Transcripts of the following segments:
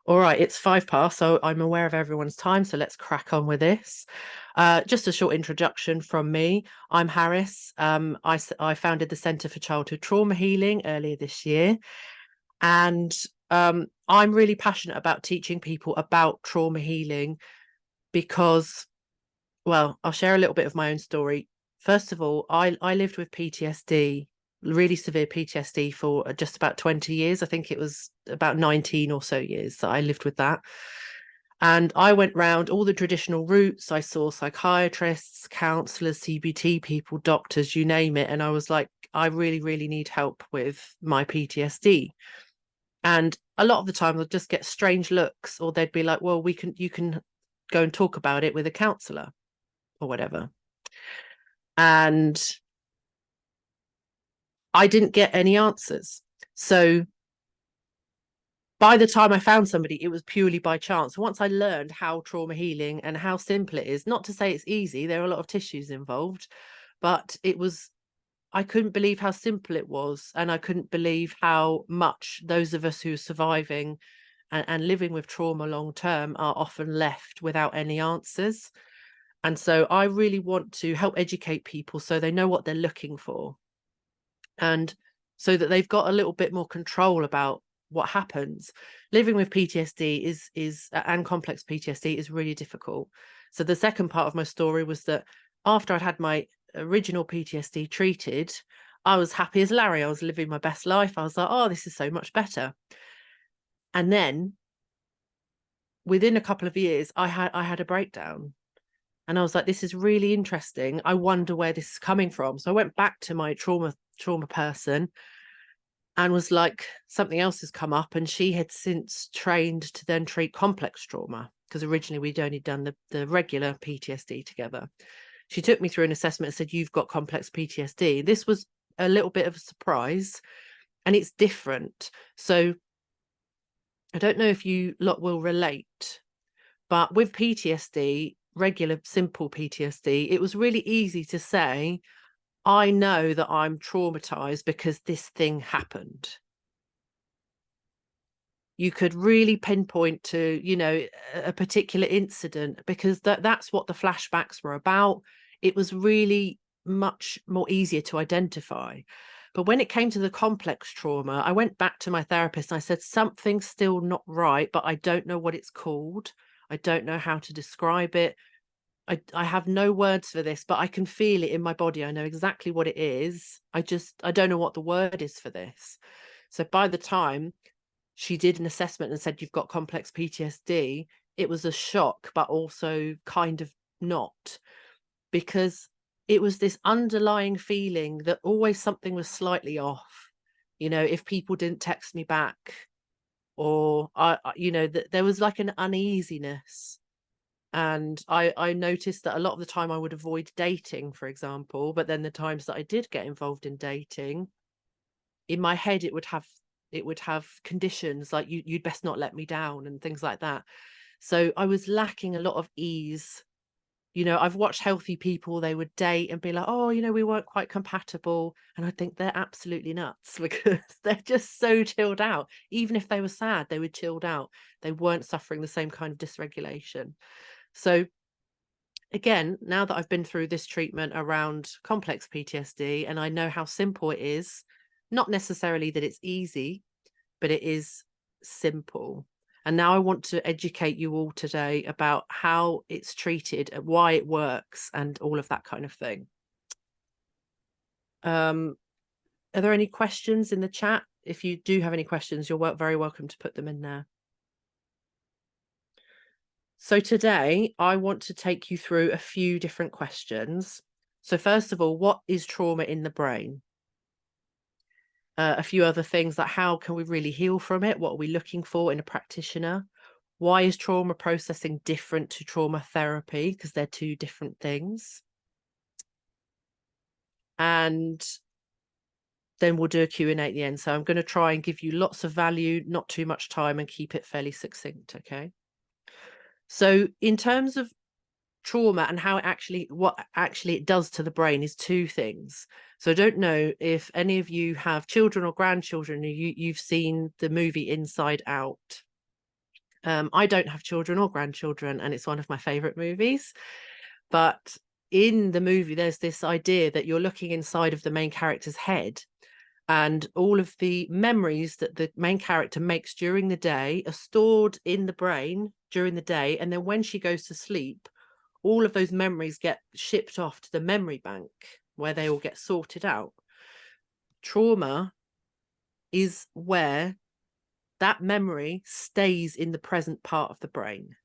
All right, it's 5 past, so I'm aware of everyone's time, so let's crack on with this. Just a short introduction from me. I'm Harris. I founded the Centre for Childhood Trauma Healing earlier this year, and I'm really passionate about teaching people about trauma healing because, well, I'll share a little bit of my own story. First of all, I lived with PTSD, really severe PTSD, for just about 20 years. I think it was about 19 or so years that I lived with that. And I went round all the traditional routes. I saw psychiatrists, counselors, CBT people, doctors, you name it. And I was like, I really, really need help with my PTSD. And a lot of the time, I'd just get strange looks, or they'd be like, well, you can go and talk about it with a counsellor or whatever. And I didn't get any answers. So by the time I found somebody, it was purely by chance. Once I learned how trauma healing and how simple it is, not to say it's easy, there are a lot of tissues involved, but I couldn't believe how simple it was. And I couldn't believe how much those of us who are surviving and living with trauma long term are often left without any answers. And so I really want to help educate people so they know what they're looking for, and so that they've got a little bit more control about what happens. Living with PTSD is and complex PTSD is really difficult. So the second part of my story was that after I'd had my original PTSD treated, I was happy as Larry. I was living my best life. I was like, oh, this is so much better. And then within a couple of years, I had a breakdown. And I was like, this is really interesting. I wonder where this is coming from. So I went back to my trauma person and was like, something else has come up. And she had since trained to then treat complex trauma, because originally we'd only done the regular PTSD together. She took me through an assessment and said, you've got complex PTSD. This was a little bit of a surprise, and it's different. So I don't know if you lot will relate, but with PTSD, regular simple PTSD, it was really easy to say, I know that I'm traumatized because this thing happened. You could really pinpoint to, a particular incident, because that's what the flashbacks were about. It was really much more easier to identify. But when it came to the complex trauma, I went back to my therapist and I said, something's still not right, but I don't know what it's called. I don't know how to describe it. I have no words for this, but I can feel it in my body. I know exactly what it is. I don't know what the word is for this. So by the time she did an assessment and said, you've got complex PTSD, it was a shock, but also kind of not, because it was this underlying feeling that always something was slightly off. If people didn't text me back, or that there was like an uneasiness. And I noticed that a lot of the time I would avoid dating, for example, but then the times that I did get involved in dating, in my head it would have conditions like, you'd best not let me down and things like that. So I was lacking a lot of ease. I've watched healthy people, they would date and be like, oh, we weren't quite compatible, and I think they're absolutely nuts because they're just so chilled out. Even if they were sad, they were chilled out. They weren't suffering the same kind of dysregulation. So again, now that I've been through this treatment around complex PTSD and I know how simple it is, not necessarily that it's easy, but it is simple. And now I want to educate you all today about how it's treated, why it works, and all of that kind of thing. Are there any questions in the chat? If you do have any questions, you're very welcome to put them in there. So today I want to take you through a few different questions. So first of all, what is trauma in the brain? A few other things, like how can we really heal from it? What are we looking for in a practitioner? Why is trauma processing different to trauma therapy? Because they're two different things. And then we'll do a Q&A at the end. So I'm going to try and give you lots of value, not too much time, and keep it fairly succinct, okay? So in terms of trauma and what actually it does to the brain is two things. So I don't know if any of you have children or grandchildren, you've seen the movie Inside Out. I don't have children or grandchildren, and it's one of my favorite movies. But in the movie, there's this idea that you're looking inside of the main character's head, and all of the memories that the main character makes during the day are stored in the brain during the day. And then when she goes to sleep, all of those memories get shipped off to the memory bank where they all get sorted out. Trauma is where that memory stays in the present part of the brain.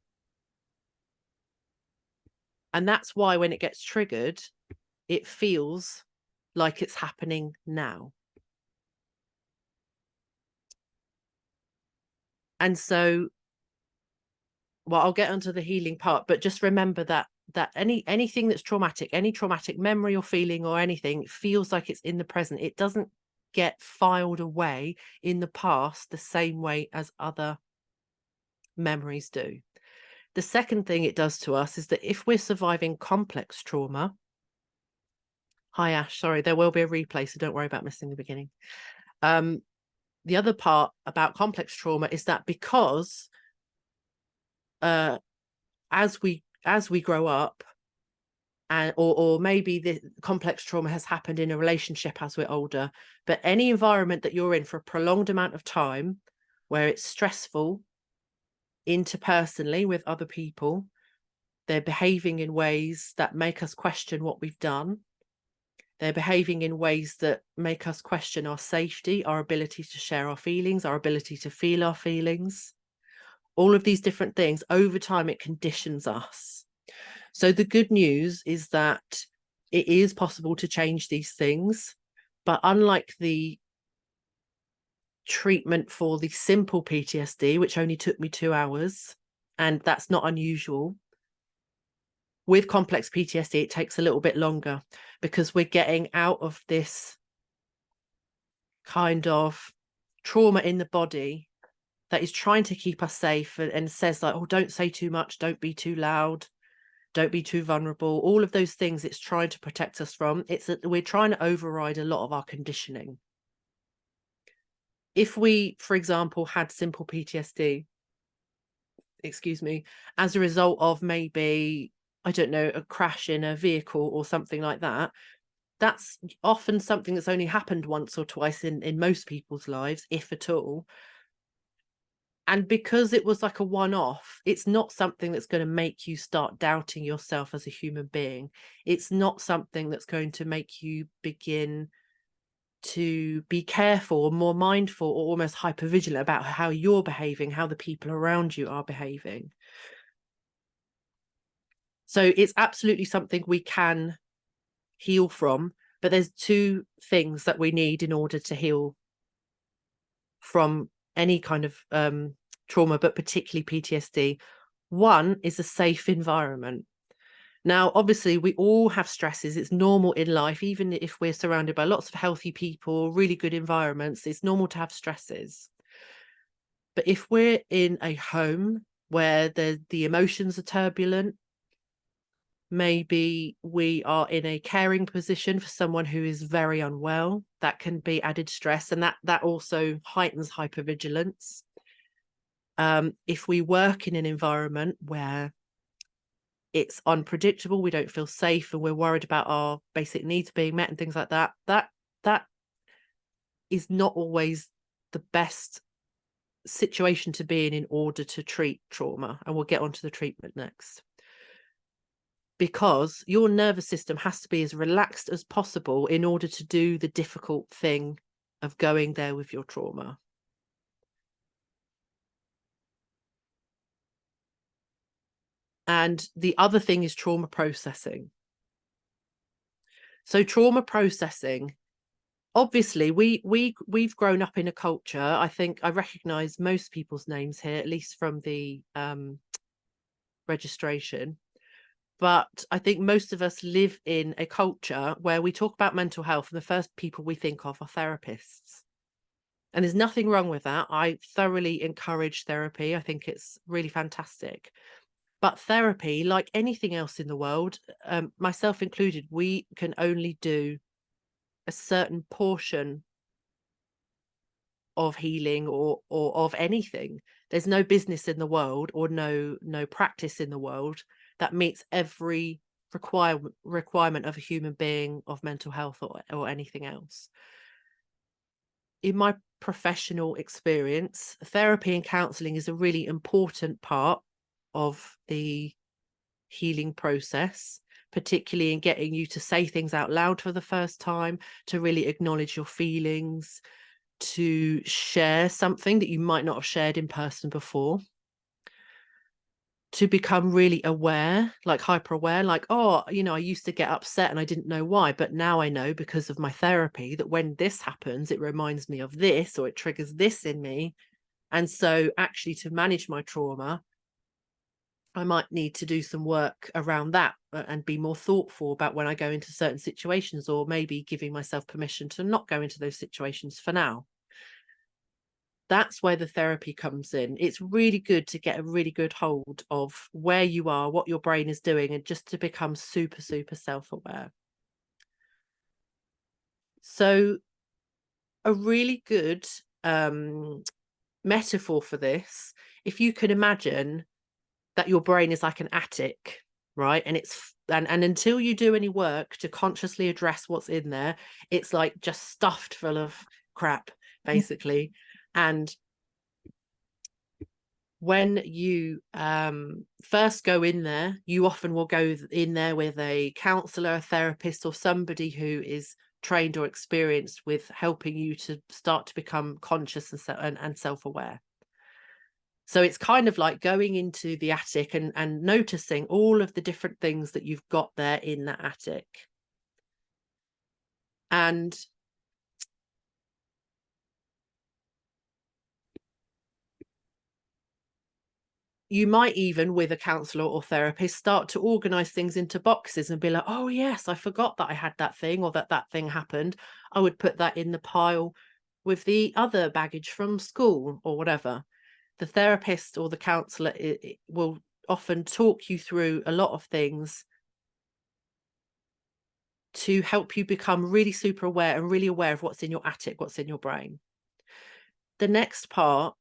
And that's why when it gets triggered, it feels like it's happening now. And so, well, I'll get onto the healing part, but just remember that anything that's traumatic, any traumatic memory or feeling or anything, feels like it's in the present. It doesn't get filed away in the past the same way as other memories do. The second thing it does to us is that if we're surviving complex trauma, hi Ash, sorry, there will be a replay, so don't worry about missing the beginning. The other part about complex trauma is that because as we grow up, and or maybe the complex trauma has happened in a relationship as we're older, but any environment that you're in for a prolonged amount of time where it's stressful interpersonally with other people, they're behaving in ways that make us question what we've done. They're behaving in ways that make us question our safety, our ability to share our feelings, our ability to feel our feelings. All of these different things, over time, it conditions us. So the good news is that it is possible to change these things, but unlike the treatment for the simple PTSD, which only took me 2 hours, and that's not unusual, with complex PTSD, it takes a little bit longer because we're getting out of this kind of trauma in the body that is trying to keep us safe and says like, oh, don't say too much, don't be too loud, don't be too vulnerable. All of those things it's trying to protect us from. It's that we're trying to override a lot of our conditioning. If we, for example, had simple PTSD, excuse me, as a result of maybe, I don't know, a crash in a vehicle or something like that, that's often something that's only happened once or twice in most people's lives, if at all. And because it was like a one-off, it's not something that's going to make you start doubting yourself as a human being. It's not something that's going to make you begin to be careful or more mindful or almost hypervigilant about how you're behaving, how the people around you are behaving. So it's absolutely something we can heal from, but there's two things that we need in order to heal from any kind of trauma, but particularly PTSD. One is a safe environment. Now, obviously, we all have stresses. It's normal in life, even if we're surrounded by lots of healthy people, really good environments, it's normal to have stresses. But if we're in a home where the emotions are turbulent, maybe we are in a caring position for someone who is very unwell, that can be added stress, and that also heightens hypervigilance. If we work in an environment where it's unpredictable, we don't feel safe, and we're worried about our basic needs being met and things like that, that is not always the best situation to be in order to treat trauma. And we'll get onto the treatment next. Because your nervous system has to be as relaxed as possible in order to do the difficult thing of going there with your trauma. And the other thing is trauma processing. So trauma processing, obviously, we've grown up in a culture. I think I recognize most people's names here, at least from the registration. But I think most of us live in a culture where we talk about mental health, and the first people we think of are therapists. And there's nothing wrong with that. I thoroughly encourage therapy. I think it's really fantastic. But therapy, like anything else in the world, myself included, we can only do a certain portion of healing or of anything. There's no business in the world, or no practice in the world that meets every requirement of a human being, of mental health or anything else. In my professional experience, therapy and counselling is a really important part of the healing process, particularly in getting you to say things out loud for the first time, to really acknowledge your feelings, to share something that you might not have shared in person before, to become really aware, like hyper aware, like, oh, you know, I used to get upset and I didn't know why, but now I know because of my therapy that when this happens, it reminds me of this, or it triggers this in me. And so actually, to manage my trauma, I might need to do some work around that and be more thoughtful about when I go into certain situations, or maybe giving myself permission to not go into those situations for now. That's where the therapy comes in. It's really good to get a really good hold of where you are, what your brain is doing, and just to become super, super self-aware. So a really good metaphor for this, if you can imagine that your brain is like an attic, right? And and until you do any work to consciously address what's in there, it's like just stuffed full of crap, basically. And when you first go in there, you often will go in there with a counselor, a therapist, or somebody who is trained or experienced with helping you to start to become conscious and self-aware. So it's kind of like going into the attic and noticing all of the different things that you've got there in that attic. And you might even, with a counsellor or therapist, start to organise things into boxes and be like, oh yes, I forgot that I had that thing, or that thing happened. I would put that in the pile with the other baggage from school or whatever. The therapist or the counsellor will often talk you through a lot of things to help you become really super aware and really aware of what's in your attic, what's in your brain. The next part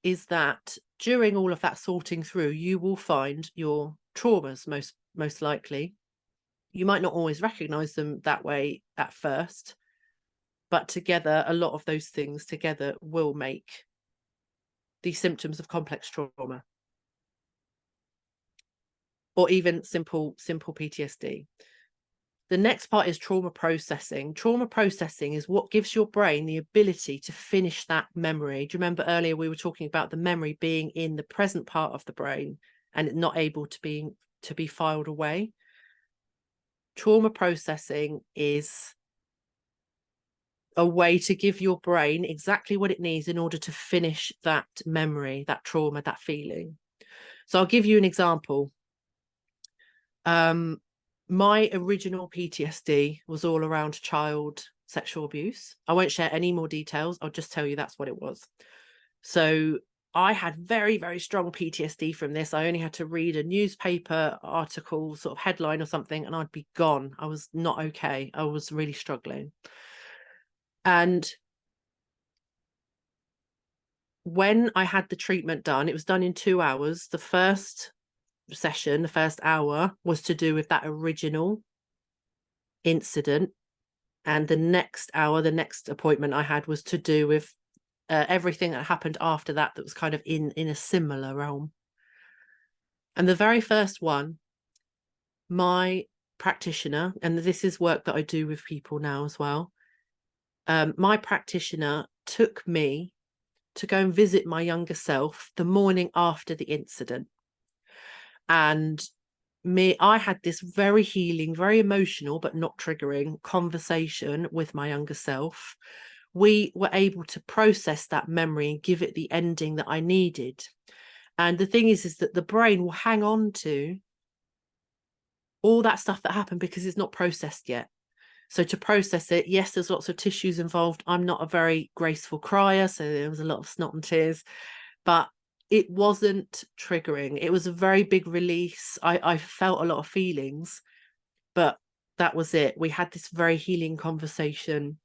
is that during all of that sorting through, you will find your traumas most likely. You might not always recognize them that way at first, but together, a lot of those things together will make the symptoms of complex trauma, or even simple PTSD. The next part is trauma processing. Trauma processing is what gives your brain the ability to finish that memory. Do you remember earlier we were talking about the memory being in the present part of the brain and not able to be filed away? Trauma processing is a way to give your brain exactly what it needs in order to finish that memory, that trauma, that feeling. So I'll give you an example. My original PTSD was all around child sexual abuse. I won't share any more details. I'll just tell you that's what it was. So I had very, very strong PTSD from this. I only had to read a newspaper article, sort of headline or something, and I'd be gone. I was not okay. I was really struggling. And when I had the treatment done, it was done in 2 hours. The first session, the first hour, was to do with that original incident, and the next hour, the next appointment I had, was to do with everything that happened after that was kind of in a similar realm. And the very first one, my practitioner, and this is work that I do with people now as well, my practitioner took me to go and visit my younger self the morning after the incident. And I had this very healing, very emotional, but not triggering conversation with my younger self. We were able to process that memory and give it the ending that I needed. And the thing is that the brain will hang on to all that stuff that happened because it's not processed yet. So to process it, yes, there's lots of tissues involved. I'm not a very graceful crier, so there was a lot of snot and tears, but it wasn't triggering. It was a very big release. I felt a lot of feelings, but that was it. We had this very healing conversation.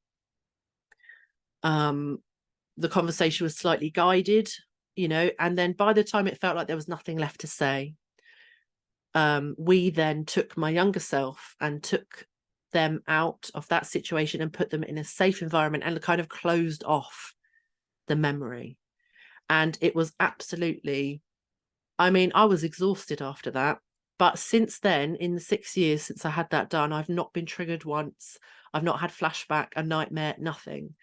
the conversation was slightly guided, you know, and then by the time it felt like there was nothing left to say, we then took my younger self and took them out of that situation and put them in a safe environment and kind of closed off the memory. And it was absolutely, I mean, I was exhausted after that. But since then, in the 6 years since I had that done, I've not been triggered once. I've not had flashback, a nightmare, nothing.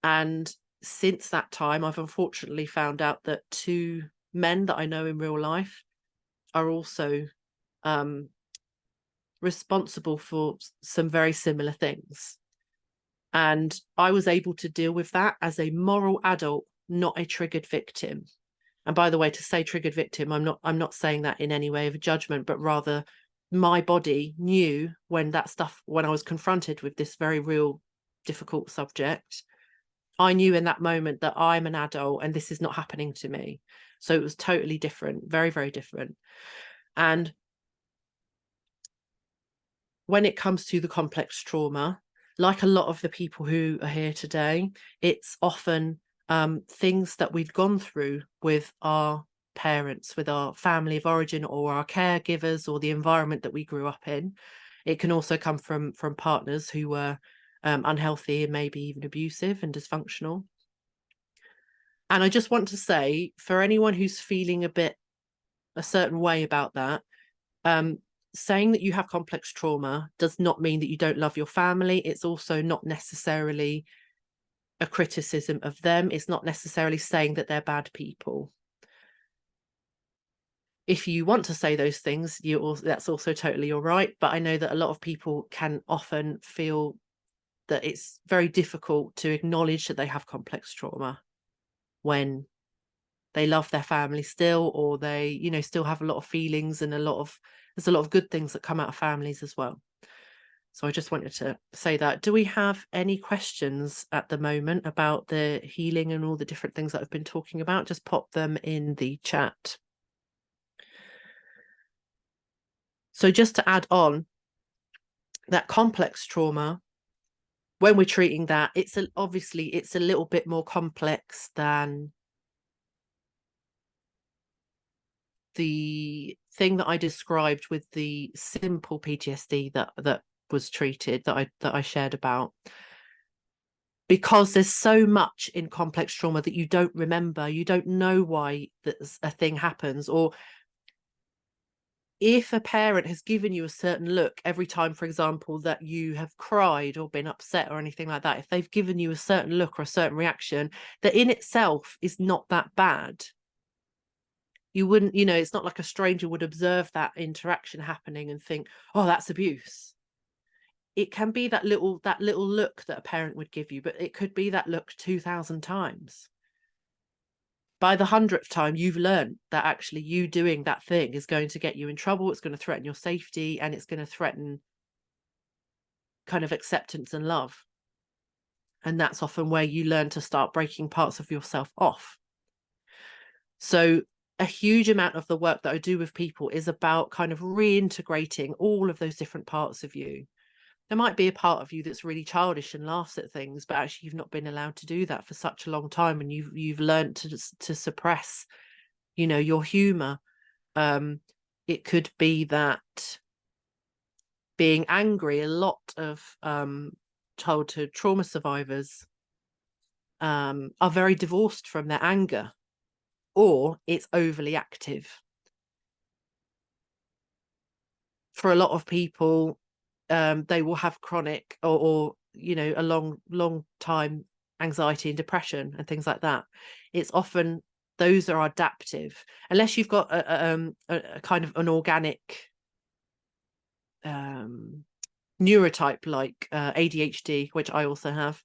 And since that time, I've unfortunately found out that 2 men that I know in real life are also responsible for some very similar things. And I was able to deal with that as a moral adult, not a triggered victim. And by the way, to say triggered victim, I'm not saying that in any way of a judgment, but rather my body knew when I was confronted with this very real, difficult subject, I knew in that moment that I'm an adult and this is not happening to me. So it was totally different, very, very different. And when it comes to the complex trauma, like a lot of the people who are here today, it's often things that we've gone through with our parents, with our family of origin, or our caregivers, or the environment that we grew up in. It can also come from partners who were unhealthy and maybe even abusive and dysfunctional. And I just want to say, for anyone who's feeling a certain way about that, saying that you have complex trauma does not mean that you don't love your family. It's also not necessarily a criticism of them. It's not necessarily saying that they're bad people. If you want to say those things, that's also totally all right. But I know that a lot of people can often feel that it's very difficult to acknowledge that they have complex trauma when they love their family still, or they, you know, still have a lot of feelings, and there's a lot of good things that come out of families as well. So I just wanted to say that. Do we have any questions at the moment about the healing and all the different things that I've been talking about? Just pop them in the chat. So just to add on, that complex trauma, when we're treating that, obviously it's a little bit more complex than the thing that I described with the simple PTSD that was treated, that I shared about, because there's so much in complex trauma that you don't remember. You don't know why a thing happens, or if a parent has given you a certain look every time, for example, that you have cried or been upset or anything like that, if they've given you a certain look or a certain reaction that in itself is not that bad, you wouldn't, you know, it's not like a stranger would observe that interaction happening and think, oh, that's abuse. It can be that little look that a parent would give you, but it could be that look 2,000 times. By the 100th time, you've learned that actually you doing that thing is going to get you in trouble. It's going to threaten your safety, and it's going to threaten kind of acceptance and love. And that's often where you learn to start breaking parts of yourself off. So a huge amount of the work that I do with people is about kind of reintegrating all of those different parts of you. There might be a part of you that's really childish and laughs at things, but actually you've not been allowed to do that for such a long time, and you've learned to suppress, you know, your humor. It could be that being angry. A lot of childhood trauma survivors are very divorced from their anger, or it's overly active. For a lot of people, they will have chronic or you know, a long time anxiety and depression and things like that. It's often those are adaptive, unless you've got a kind of an organic neurotype like ADHD, which I also have.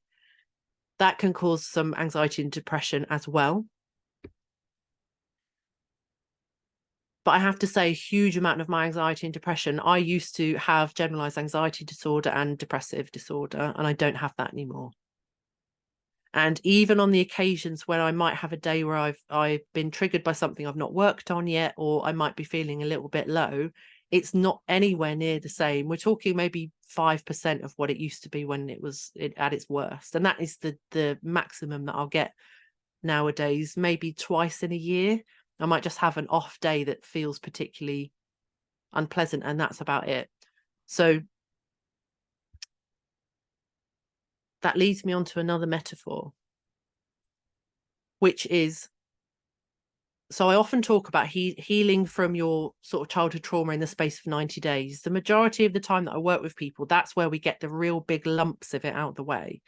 That can cause some anxiety and depression as well. But I have to say, a huge amount of my anxiety and depression, I used to have generalized anxiety disorder and depressive disorder, and I don't have that anymore. And even on the occasions where I might have a day where I've been triggered by something I've not worked on yet, or I might be feeling a little bit low, it's not anywhere near the same. We're talking maybe 5% of what it used to be when it was at its worst. And that is the maximum that I'll get nowadays, maybe twice in a year. I might just have an off day that feels particularly unpleasant, and that's about it. So that leads me on to another metaphor, which is, so I often talk about healing from your sort of childhood trauma in the space of 90 days. The majority of the time that I work with people, that's where we get the real big lumps of it out of the way.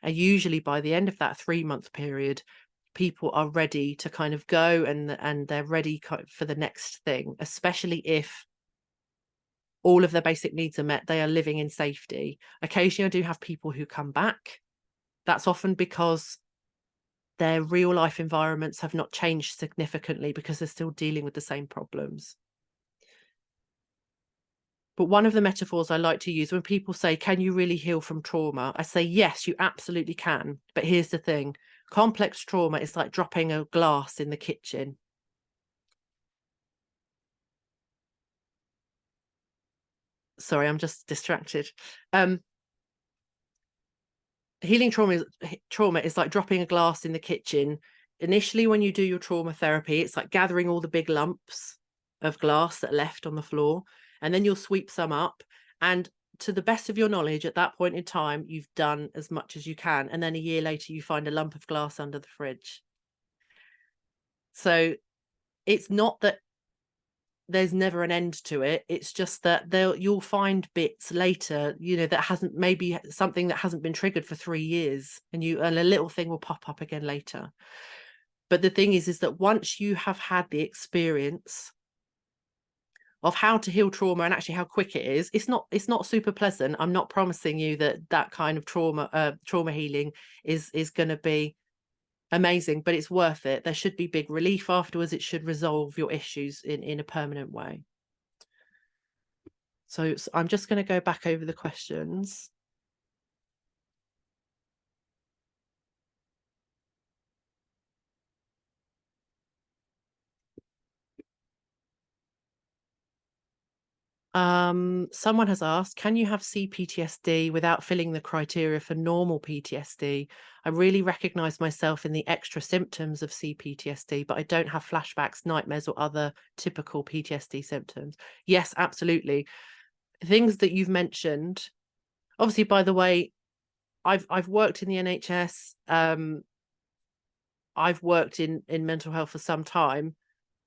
And usually by the end of that 3-month period, people are ready to kind of go, and they're ready for the next thing, especially if all of their basic needs are met, they are living in safety. Occasionally I do have people who come back. That's often because their real life environments have not changed significantly because they're still dealing with the same problems. But one of the metaphors I like to use when people say, can you really heal from trauma? I say, yes, you absolutely can. But here's the thing. Complex trauma is like dropping a glass in the kitchen. Sorry, I'm just distracted. Healing trauma is like dropping a glass in the kitchen. Initially, when you do your trauma therapy, it's like gathering all the big lumps of glass that are left on the floor, and then you'll sweep some up. And to the best of your knowledge, at that point in time, you've done as much as you can. And then a year later, you find a lump of glass under the fridge. So it's not that there's never an end to it. It's just that you'll find bits later, that hasn't, maybe something that hasn't been triggered for 3 years, and a little thing will pop up again later. But the thing is that once you have had the experience of how to heal trauma, and actually how quick it is, it's not super pleasant. I'm not promising you that kind of trauma healing is going to be amazing, but it's worth it. There should be big relief afterwards. It should resolve your issues in a permanent way. So I'm just going to go back over the questions. Someone has asked, can you have CPTSD without filling the criteria for normal PTSD? I really recognize myself in the extra symptoms of CPTSD, but I don't have flashbacks, nightmares, or other typical PTSD symptoms. Yes, absolutely. Things that you've mentioned, obviously, by the way, I've worked in the NHS. I've worked in mental health for some time,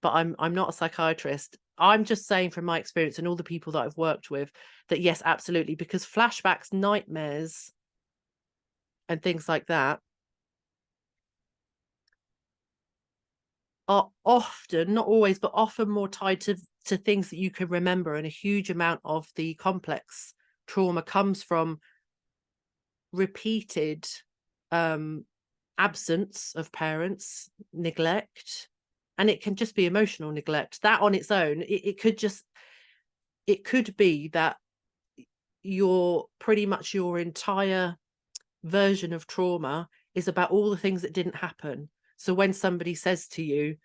but I'm not a psychiatrist. I'm just saying from my experience and all the people that I've worked with that yes, absolutely, because flashbacks, nightmares, and things like that are often, not always, but often more tied to things that you can remember. And a huge amount of the complex trauma comes from repeated absence of parents, neglect, and it can just be emotional neglect. That on its own, it could be that pretty much your entire version of trauma is about all the things that didn't happen. So when somebody says to you,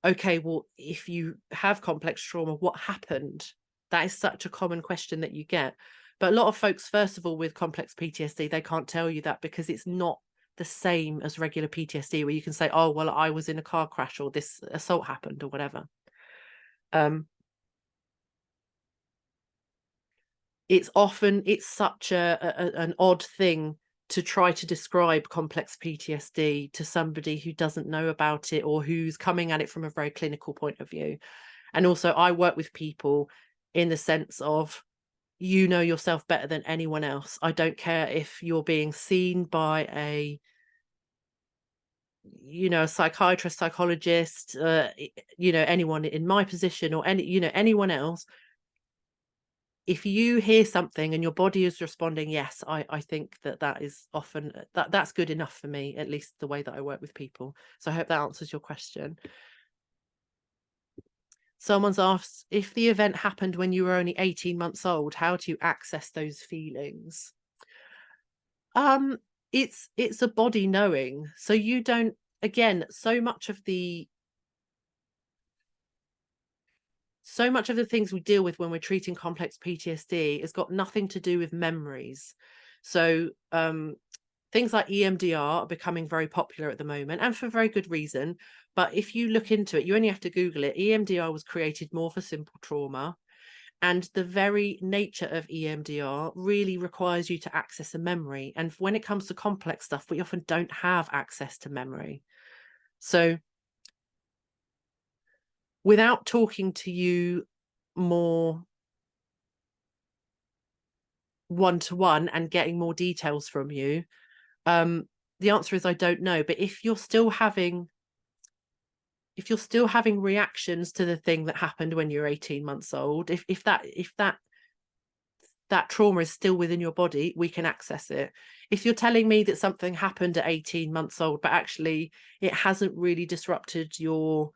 okay, well, if you have complex trauma, what happened? That is such a common question that you get. But a lot of folks, first of all, with complex PTSD, they can't tell you that because it's not the same as regular PTSD, where you can say, oh, well, I was in a car crash, or this assault happened, or whatever. It's such an odd thing to try to describe complex PTSD to somebody who doesn't know about it, or who's coming at it from a very clinical point of view. And also, I work with people in the sense of, you know yourself better than anyone else. I don't care if you're being seen by a psychiatrist, psychologist, anyone in my position, or anyone else. If you hear something and your body is responding, yes, I think that is often, that's good enough for me, at least the way that I work with people. So I hope that answers your question. Someone's asked, if the event happened when you were only 18 months old, how do you access those feelings? It's a body knowing. So you don't, again, so much of the things we deal with when we're treating complex PTSD has got nothing to do with memories. So things like EMDR are becoming very popular at the moment, and for very good reason. But if you look into it, you only have to Google it. EMDR was created more for simple trauma. And the very nature of EMDR really requires you to access a memory. And when it comes to complex stuff, we often don't have access to memory. So without talking to you more one-to-one and getting more details from you, the answer is I don't know. But if you're still having reactions to the thing that happened when you're 18 months old, if that trauma is still within your body, we can access it. If you're telling me that something happened at 18 months old, but actually it hasn't really disrupted your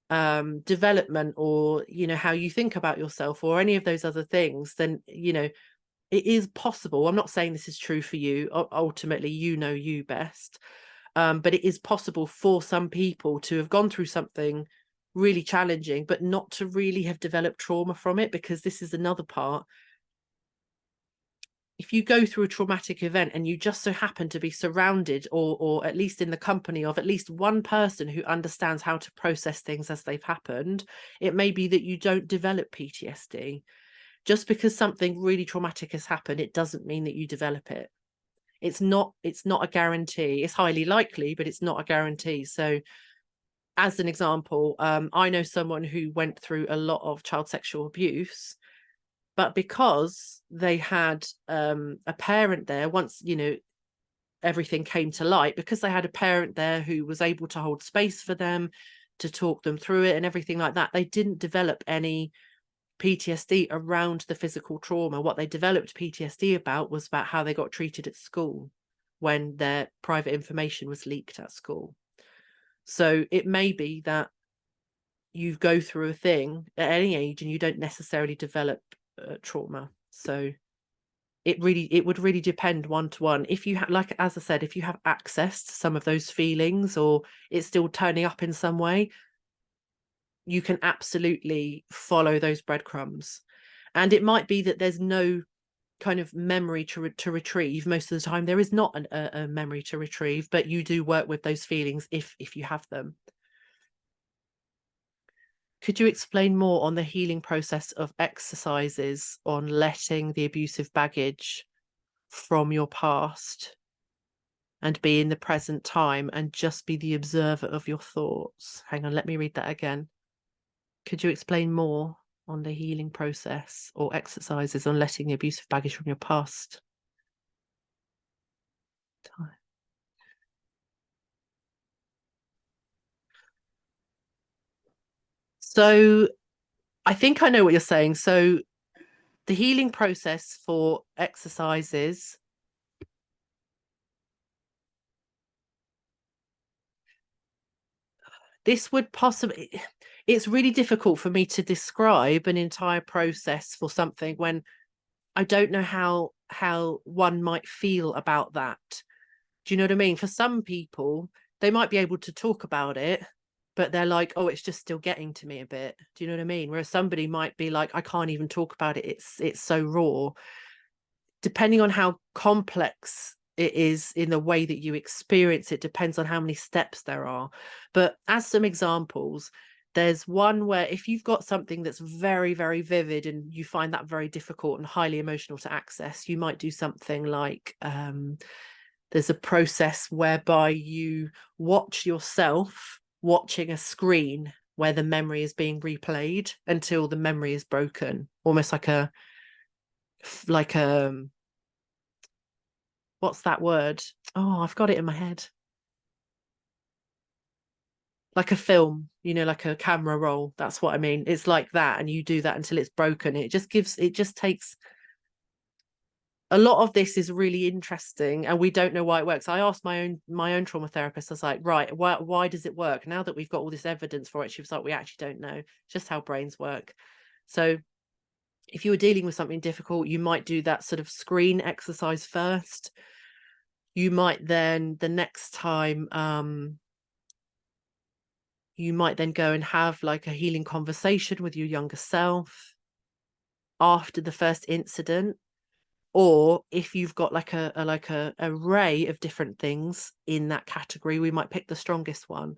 development, or how you think about yourself, or any of those other things, then it is possible. I'm not saying this is true for you. Ultimately, you best. But it is possible for some people to have gone through something really challenging, but not to really have developed trauma from it, because this is another part. If you go through a traumatic event and you just so happen to be surrounded, or at least in the company of at least one person who understands how to process things as they've happened, it may be that you don't develop PTSD. Just because something really traumatic has happened, it doesn't mean that you develop it. It's not a guarantee. It's highly likely, but it's not a guarantee. So as an example, I know someone who went through a lot of child sexual abuse, but because they had a parent there, once everything came to light, because they had a parent there who was able to hold space for them, to talk them through it and everything like that, they didn't develop any PTSD around the physical trauma. What they developed PTSD about was about how they got treated at school when their private information was leaked at school. So it may be that you go through a thing at any age and you don't necessarily develop trauma. So it would really depend one-to-one. If you have, like, as I said, if you have access to some of those feelings, or it's still turning up in some way, you can absolutely follow those breadcrumbs. And it might be that there's no kind of memory to retrieve. Most of the time there is not a memory to retrieve, but you do work with those feelings if you have them. Could you explain more on the healing process of exercises on letting the abusive baggage from your past and be in the present time and just be the observer of your thoughts? Hang on, let me read that again. Could you explain more on the healing process or exercises on letting the abusive baggage from your past time? So I think I know what you're saying. So the healing process for exercises, this would possibly, it's really difficult for me to describe an entire process for something when I don't know how one might feel about that. Do you know what I mean? For some people, they might be able to talk about it, but they're like, oh, it's just still getting to me a bit. Do you know what I mean? Whereas somebody might be like, I can't even talk about it. It's so raw. Depending on how complex it is in the way that you experience it, depends on how many steps there are. But as some examples, there's one where if you've got something that's very, very vivid and you find that very difficult and highly emotional to access, you might do something like, there's a process whereby you watch yourself watching a screen where the memory is being replayed until the memory is broken, almost like a what's that word? Oh, I've got it in my head. Like a film, like a camera roll. That's what I mean. It's like that, and you do that until it's broken. It just takes a lot of this is really interesting, and we don't know why it works. I asked my own trauma therapist, I was like, right, why does it work? Now that we've got all this evidence for it, she was like, we actually don't know, just how brains work. So if you were dealing with something difficult, you might do that sort of screen exercise first. You might then, the next time, you might then go and have like a healing conversation with your younger self after the first incident. Or if you've got like a array of different things in that category, we might pick the strongest one.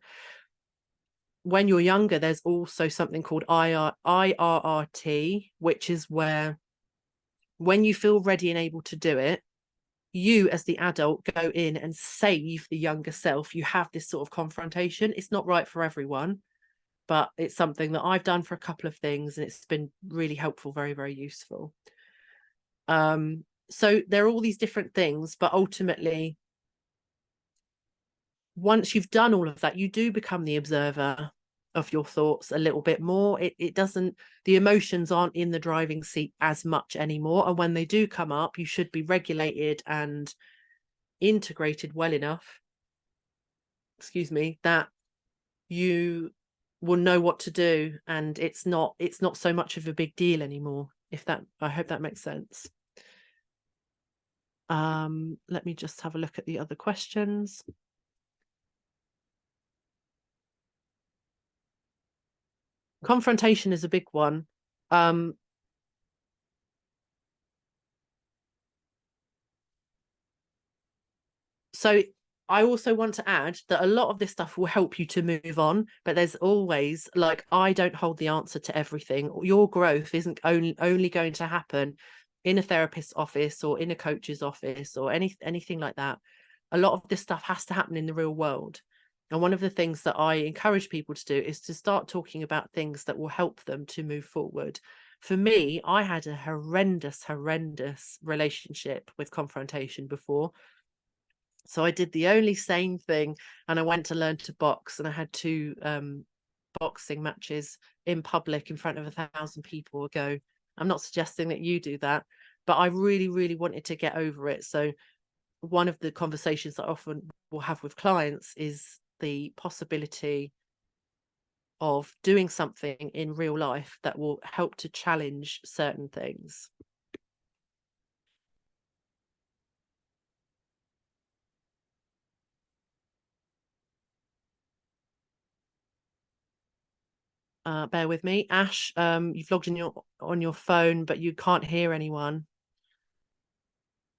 When you're younger, there's also something called IRRT, which is where when you feel ready and able to do it, you as the adult go in and save the younger self. You have this sort of confrontation. It's not right for everyone, but it's something that I've done for a couple of things, and it's been really helpful, very, very useful. So there are all these different things, but ultimately, once you've done all of that, you do become the observer of your thoughts a little bit more. It doesn't, the emotions aren't in the driving seat as much anymore. And when they do come up, you should be regulated and integrated well enough, excuse me, that you will know what to do, and it's not so much of a big deal anymore. I hope that makes sense. Let me just have a look at the other questions. Confrontation is a big one. So I also want to add that a lot of this stuff will help you to move on, but there's always, like, I don't hold the answer to everything. Your growth isn't only going to happen in a therapist's office or in a coach's office or anything like that. A lot of this stuff has to happen in the real world. And one of the things that I encourage people to do is to start talking about things that will help them to move forward. For me, I had a horrendous relationship with confrontation before. So I did the only sane thing, and I went to learn to box, and I had 2 boxing matches in public in front of 1,000 people ago. I'm not suggesting that you do that, but I really, really wanted to get over it. So one of the conversations that I often will have with clients is the possibility of doing something in real life that will help to challenge certain things. Bear with me. Ash, you've logged in on your phone, but you can't hear anyone.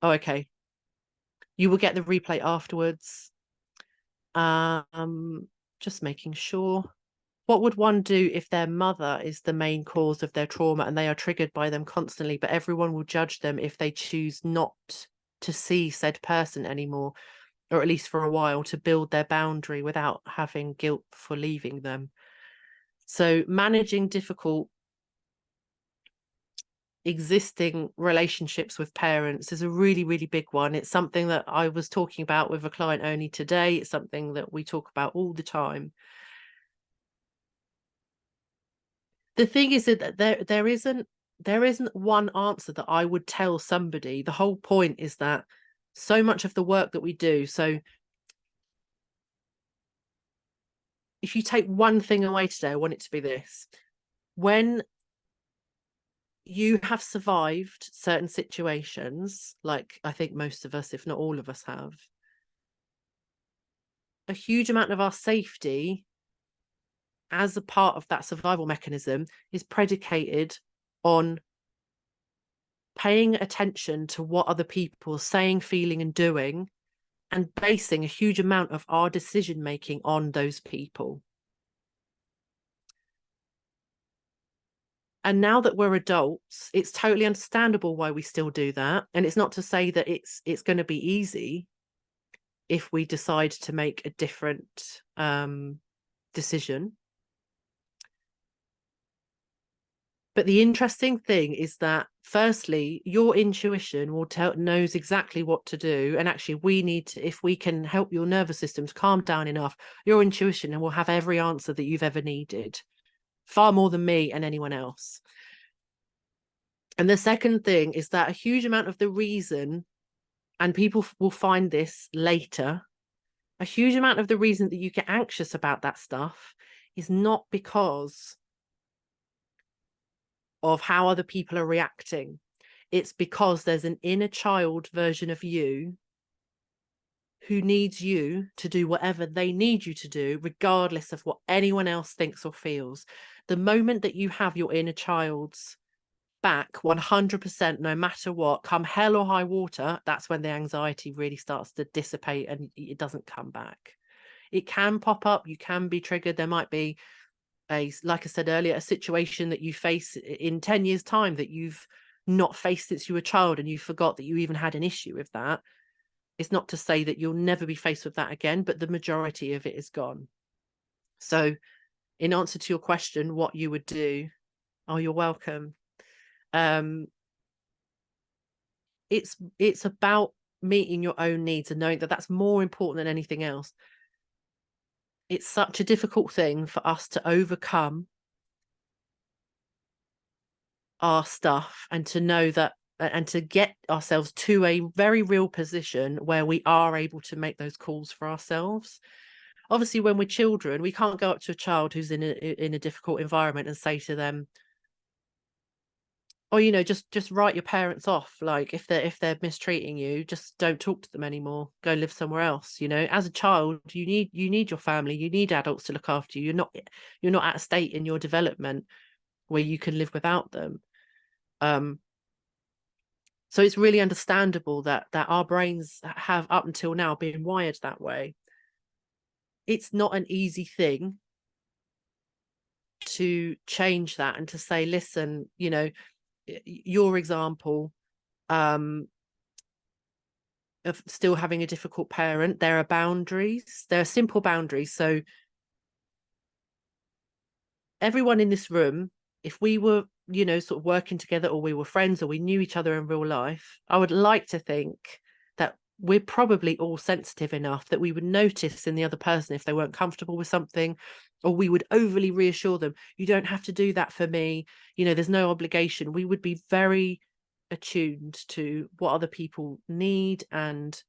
Oh, okay. You will get the replay afterwards. Just making sure. What would one do if their mother is the main cause of their trauma and they are triggered by them constantly, but everyone will judge them if they choose not to see said person anymore, or at least for a while, to build their boundary without having guilt for leaving them? So managing difficult existing relationships with parents is a really, really big one. It's something that I was talking about with a client only today. It's something that we talk about all the time. The thing is that there isn't one answer that I would tell somebody. The whole point is that so much of the work that we do, so if you take one thing away today, I want it to be this: when you have survived certain situations, like I think most of us, if not all of us, have, a huge amount of our safety as a part of that survival mechanism is predicated on paying attention to what other people are saying, feeling, and doing, and basing a huge amount of our decision making on those people. And now that we're adults, it's totally understandable why we still do that. And it's not to say that it's going to be easy if we decide to make a different decision. But the interesting thing is that, firstly, your intuition knows exactly what to do. And actually, we need to, if we can help your nervous system to calm down enough, your intuition will have every answer that you've ever needed, far more than me and anyone else. And the second thing is that a huge amount of the reason, and people will find this later, a huge amount of the reason that you get anxious about that stuff is not because of how other people are reacting. It's because there's an inner child version of you who needs you to do whatever they need you to do, regardless of what anyone else thinks or feels. The moment that you have your inner child's back 100%, no matter what, come hell or high water, that's when the anxiety really starts to dissipate and it doesn't come back. It can pop up, you can be triggered. There might be like I said earlier, a situation that you face in 10 years' time that you've not faced since you were a child and you forgot that you even had an issue with that. It's not to say that you'll never be faced with that again, but the majority of it is gone. So in answer to your question, what you would do, oh, you're welcome. It's about meeting your own needs and knowing that that's more important than anything else. It's such a difficult thing for us to overcome our stuff and to know that, and to get ourselves to a very real position where we are able to make those calls for ourselves. Obviously, when we're children, we can't go up to a child who's in a difficult environment and say to them, or just write your parents off. Like if they're mistreating you, just don't talk to them anymore, go live somewhere else. As a child, you need your family, you need adults to look after you. You're not at a state in your development where you can live without them. So it's really understandable that our brains have up until now been wired that way. It's not an easy thing to change that and to say, listen, your example of still having a difficult parent, there are boundaries, there are simple boundaries. So everyone in this room, if we were, sort of working together, or we were friends, or we knew each other in real life, I would like to think that we're probably all sensitive enough that we would notice in the other person if they weren't comfortable with something, or we would overly reassure them, you don't have to do that for me, there's no obligation. We would be very attuned to what other people need, and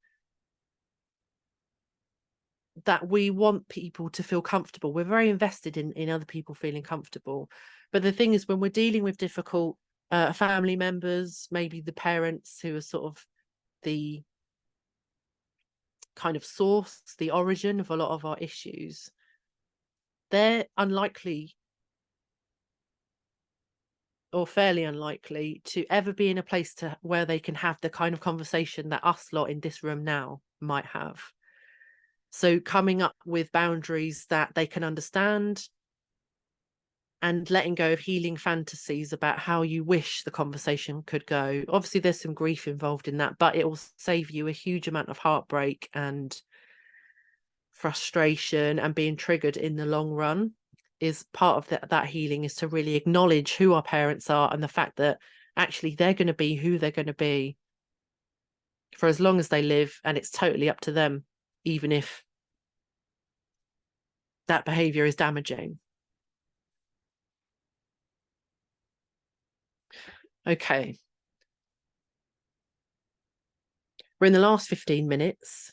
that we want people to feel comfortable. We're very invested in other people feeling comfortable. But the thing is, when we're dealing with difficult family members, maybe the parents who are sort of the kind of source, the origin of a lot of our issues, they're unlikely, or fairly unlikely, to ever be in a place where they can have the kind of conversation that us lot in this room now might have. So coming up with boundaries that they can understand, and letting go of healing fantasies about how you wish the conversation could go. Obviously, there's some grief involved in that, but it will save you a huge amount of heartbreak and frustration and being triggered in the long run. Is part of that healing, is to really acknowledge who our parents are and the fact that actually they're going to be who they're going to be for as long as they live, and it's totally up to them, even if that behavior is damaging. Okay. We're in the last 15 minutes.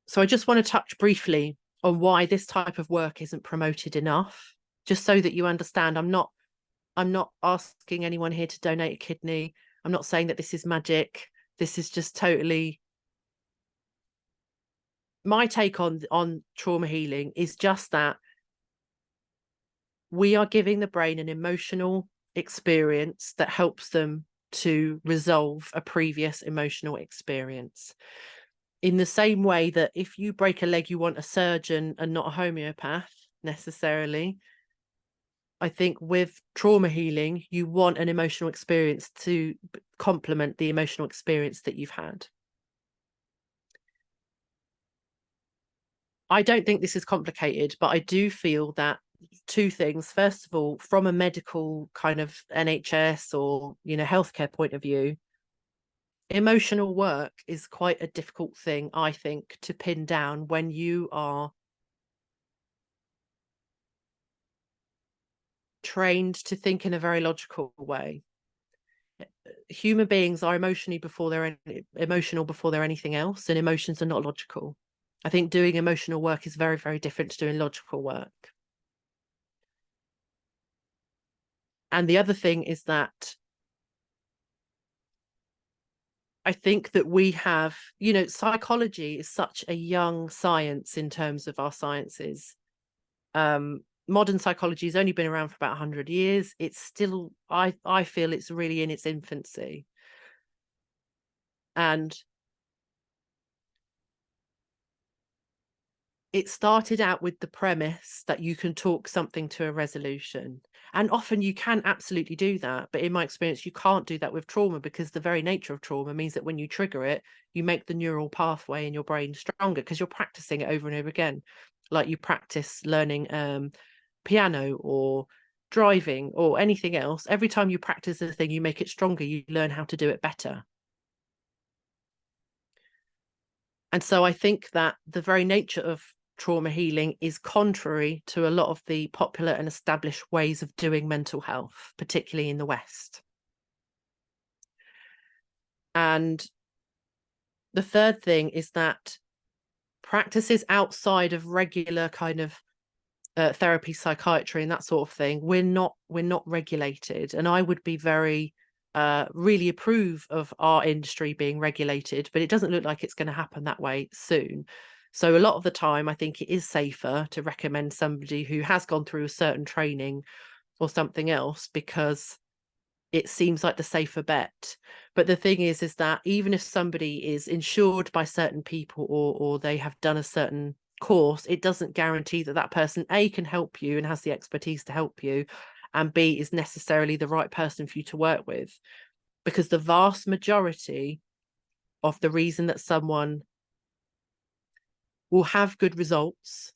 So I just want to touch briefly on why this type of work isn't promoted enough, just so that you understand. I'm not asking anyone here to donate a kidney. I'm not saying that this is magic. This is just totally my take on trauma healing, is just that we are giving the brain an emotional experience that helps them to resolve a previous emotional experience. In the same way that if you break a leg, you want a surgeon and not a homeopath necessarily. I think with trauma healing, you want an emotional experience to complement the emotional experience that you've had. I don't think this is complicated, but I do feel that two things. First of all, from a medical kind of NHS or, healthcare point of view, emotional work is quite a difficult thing, I think, to pin down when you are trained to think in a very logical way. Human beings are emotional before they're anything else, and emotions are not logical. I think doing emotional work is very, very different to doing logical work. And the other thing is that I think that we have, you know, psychology is such a young science in terms of our sciences. Modern psychology has only been around for about 100 years. It's still, I feel it's really in its infancy. And it started out with the premise that you can talk something to a resolution. And often you can absolutely do that. But in my experience, you can't do that with trauma, because the very nature of trauma means that when you trigger it, you make the neural pathway in your brain stronger because you're practicing it over and over again. Like you practice learning piano or driving or anything else. Every time you practice a thing, you make it stronger. You learn how to do it better. And so I think that the very nature of trauma healing is contrary to a lot of the popular and established ways of doing mental health, particularly in the West. And the third thing is that practices outside of regular kind of therapy, psychiatry, and that sort of thing, we're not regulated. And I would be very really approve of our industry being regulated, but it doesn't look like it's going to happen that way soon. So a lot of the time, I think it is safer to recommend somebody who has gone through a certain training or something else, because it seems like the safer bet. But the thing is that even if somebody is insured by certain people, or they have done a certain course, it doesn't guarantee that that person, A, can help you and has the expertise to help you, and B, is necessarily the right person for you to work with. Because the vast majority of the reason that someone will have good results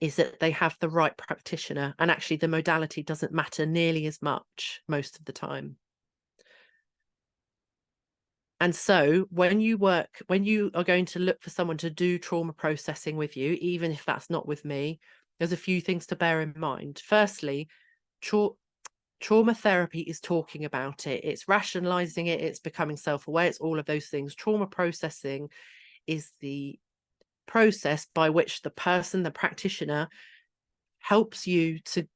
is that they have the right practitioner, and actually the modality doesn't matter nearly as much most of the time. And so when you are going to look for someone to do trauma processing with you, even if that's not with me, there's a few things to bear in mind. Firstly, trauma therapy is talking about it, it's rationalizing it, it's becoming self-aware, it's all of those things. Trauma processing is the process by which the person, the practitioner, helps you to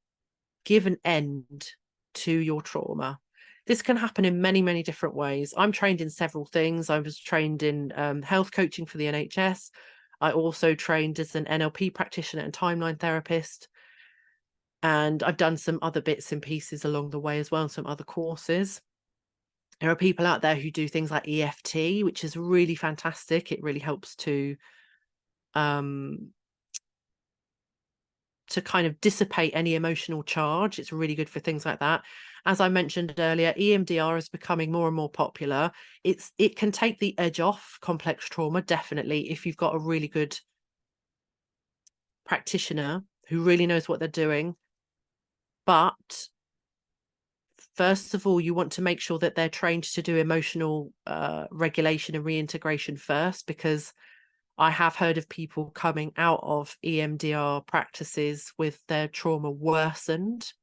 give an end to your trauma. This can happen in many, many different ways. I'm trained in several things. I was trained in health coaching for the NHS. I also trained as an NLP practitioner and timeline therapist. And I've done some other bits and pieces along the way as well, some other courses. There are people out there who do things like EFT, which is really fantastic. It really helps to kind of dissipate any emotional charge. It's really good for things like that. As I mentioned earlier, EMDR is becoming more and more popular. It can take the edge off complex trauma, definitely, if you've got a really good practitioner who really knows what they're doing. But first of all, you want to make sure that they're trained to do emotional regulation and reintegration first, because I have heard of people coming out of EMDR practices with their trauma worsened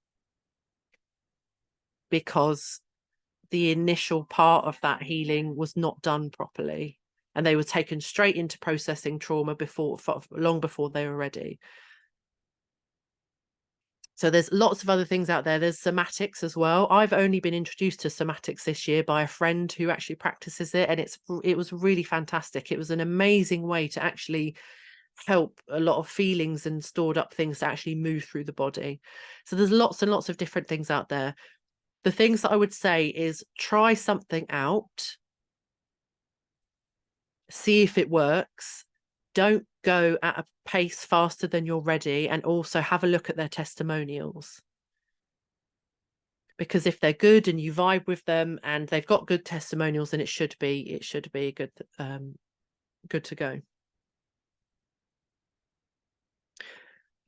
because the initial part of that healing was not done properly, and they were taken straight into processing trauma long before they were ready. So there's lots of other things out there. There's somatics as well. I've only been introduced to somatics this year by a friend who actually practices it, and it was really fantastic. It was an amazing way to actually help a lot of feelings and stored up things to actually move through the body. So there's lots and lots of different things out there. The things that I would say is try something out, see if it works. Don't go at a pace faster than you're ready, and also have a look at their testimonials. Because if they're good and you vibe with them and they've got good testimonials, then it should be good to go.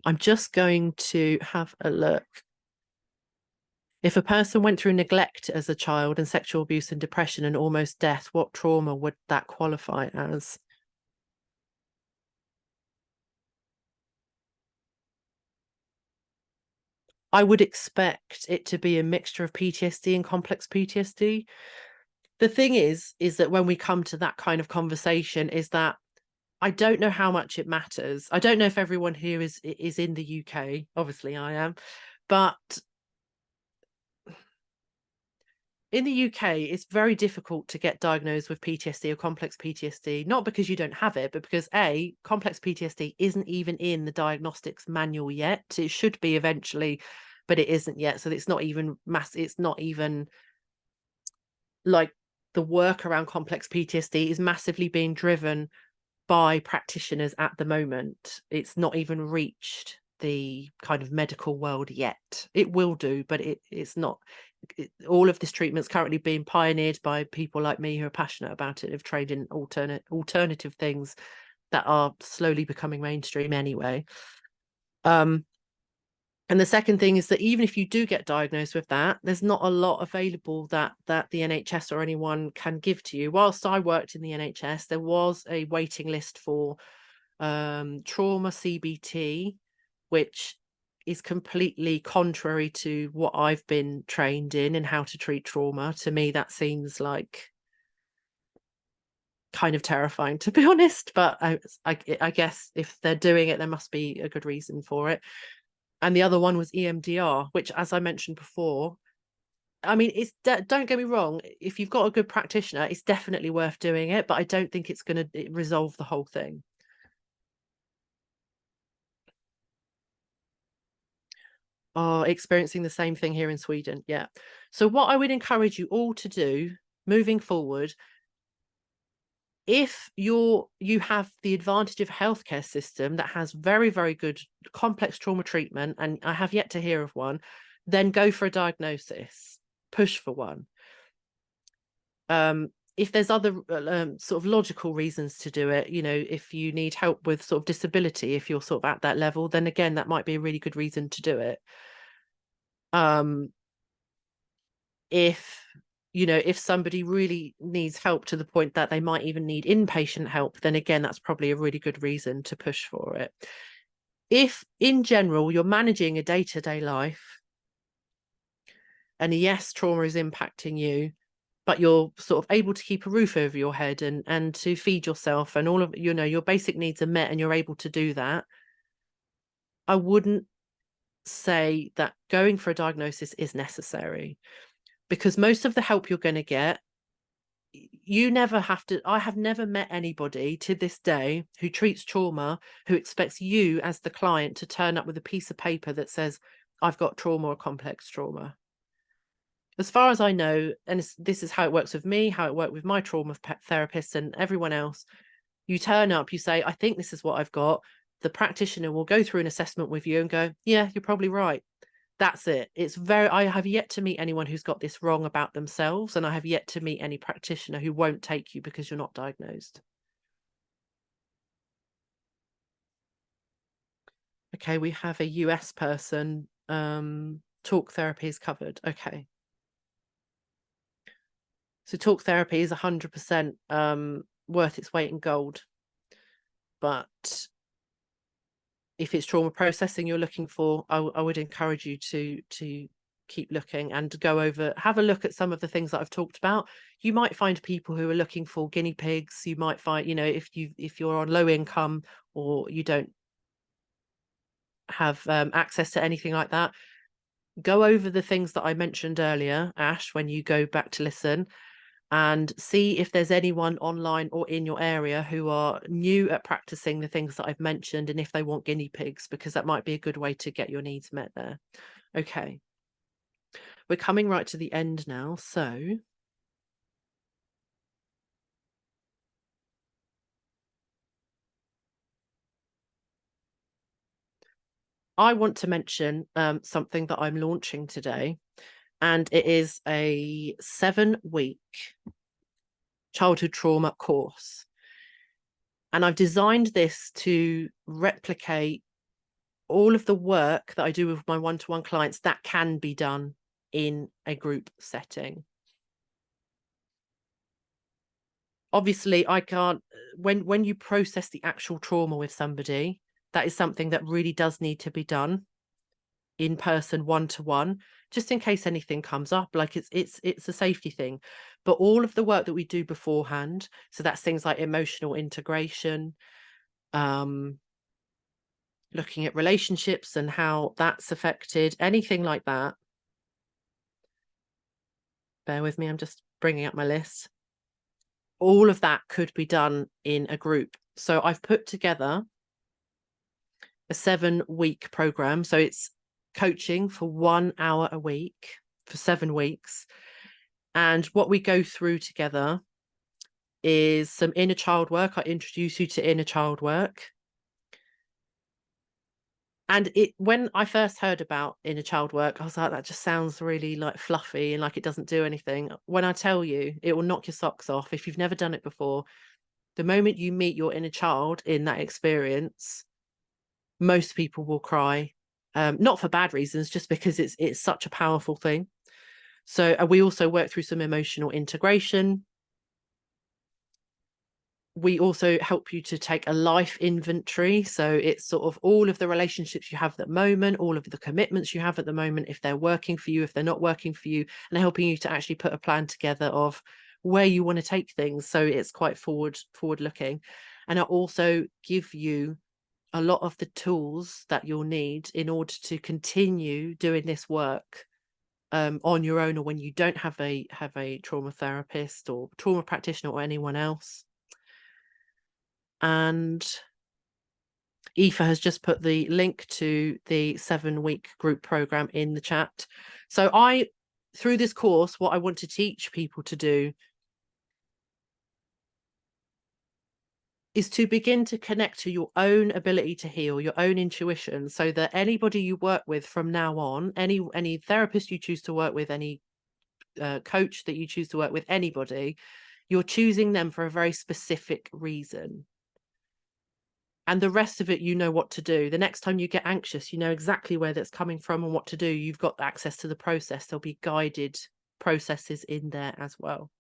I'm just going to have a look. If a person went through neglect as a child and sexual abuse and depression and almost death, what trauma would that qualify as? I would expect it to be a mixture of PTSD and complex PTSD. The thing is that when we come to that kind of conversation, is that I don't know how much it matters. I don't know if everyone here is in the UK. Obviously I am, but in the UK, it's very difficult to get diagnosed with PTSD or complex PTSD, not because you don't have it, but because A, complex PTSD isn't even in the diagnostics manual yet. It should be eventually, but it isn't yet. So it's not even it's not even like the work around complex PTSD is massively being driven by practitioners at the moment. It's not even reached the kind of medical world yet. It will do, but it's not. All of this treatment's currently being pioneered by people like me who are passionate about it, have trained in alternative things that are slowly becoming mainstream anyway. And the second thing is that even if you do get diagnosed with that, there's not a lot available that the NHS or anyone can give to you. Whilst I worked in the NHS, there was a waiting list for trauma CBT, which is completely contrary to what I've been trained in and how to treat trauma. To me, that seems like kind of terrifying, to be honest. But I guess if they're doing it, there must be a good reason for it. And the other one was EMDR, which, as I mentioned before, I mean, don't get me wrong, if you've got a good practitioner, it's definitely worth doing it, but I don't think it's going to resolve the whole thing. Are experiencing the same thing here in Sweden. Yeah. So what I would encourage you all to do moving forward, if you have the advantage of a healthcare system that has very, very good complex trauma treatment, and I have yet to hear of one, then go for a diagnosis, push for one. If there's other sort of logical reasons to do it, you know, if you need help with sort of disability, if you're sort of at that level, then again, that might be a really good reason to do it. If you know, if somebody really needs help to the point that they might even need inpatient help, then again, that's probably a really good reason to push for it. If in general you're managing a day-to-day life, and yes, trauma is impacting you, but you're sort of able to keep a roof over your head and to feed yourself, and all of, you know, your basic needs are met and you're able to do that, I wouldn't say that going for a diagnosis is necessary, because most of the help you're going to get, you never have to. I have never met anybody to this day who treats trauma who expects you as the client to turn up with a piece of paper that says, I've got trauma or complex trauma. As far as I know, and this is how it works with me, how it worked with my trauma therapist and everyone else, you turn up, you say, I think this is what I've got. The practitioner will go through an assessment with you and go, yeah, you're probably right. That's it. I have yet to meet anyone who's got this wrong about themselves, and I have yet to meet any practitioner who won't take you because you're not diagnosed. Okay, we have a US person. Talk therapy is covered. Okay. So talk therapy is 100% worth its weight in gold. But if it's trauma processing you're looking for, I would encourage you to keep looking and have a look at some of the things that I've talked about. You might find people who are looking for guinea pigs. You might find, you know, if you're on low income or you don't have access to anything like that, go over the things that I mentioned earlier, Ash, when you go back to listen, and see if there's anyone online or in your area who are new at practicing the things that I've mentioned, and if they want guinea pigs, because that might be a good way to get your needs met there. Okay. We're coming right to the end now, so I want to mention something that I'm launching today, and it is a 7-week childhood trauma course. And I've designed this to replicate all of the work that I do with my one-to-one clients that can be done in a group setting. Obviously, I can't, when you process the actual trauma with somebody, that is something that really does need to be done in person, one-to-one, just in case anything comes up. Like it's a safety thing. But all of the work that we do beforehand, so that's things like emotional integration, looking at relationships and how that's affected, anything like that, Bear with me, I'm just bringing up my list. All of that could be done in a group. So I've put together a 7-week program. So it's coaching for 1 hour a week for 7 weeks. And what we go through together is some inner child work. I introduce you to inner child work. And when I first heard about inner child work, I was like, that just sounds really like fluffy and like it doesn't do anything. When I tell you, it will knock your socks off. If you've never done it before, the moment you meet your inner child in that experience, most people will cry. Not for bad reasons, just because it's such a powerful thing. So we also work through some emotional integration. We also help you to take a life inventory. So it's sort of all of the relationships you have at the moment, all of the commitments you have at the moment, if they're working for you, if they're not working for you, and helping you to actually put a plan together of where you want to take things. So it's quite forward looking. And I also give you a lot of the tools that you'll need in order to continue doing this work on your own, or when you don't have a trauma therapist or trauma practitioner or anyone else. And Aoife has just put the link to the 7-week group program in the chat. So through this course, what I want to teach people to do is to begin to connect to your own ability to heal, your own intuition, so that anybody you work with from now on, any therapist you choose to work with, any coach that you choose to work with, anybody, you're choosing them for a very specific reason. And the rest of it, you know what to do. The next time you get anxious, you know exactly where that's coming from and what to do. You've got access to the process. There'll be guided processes in there as well.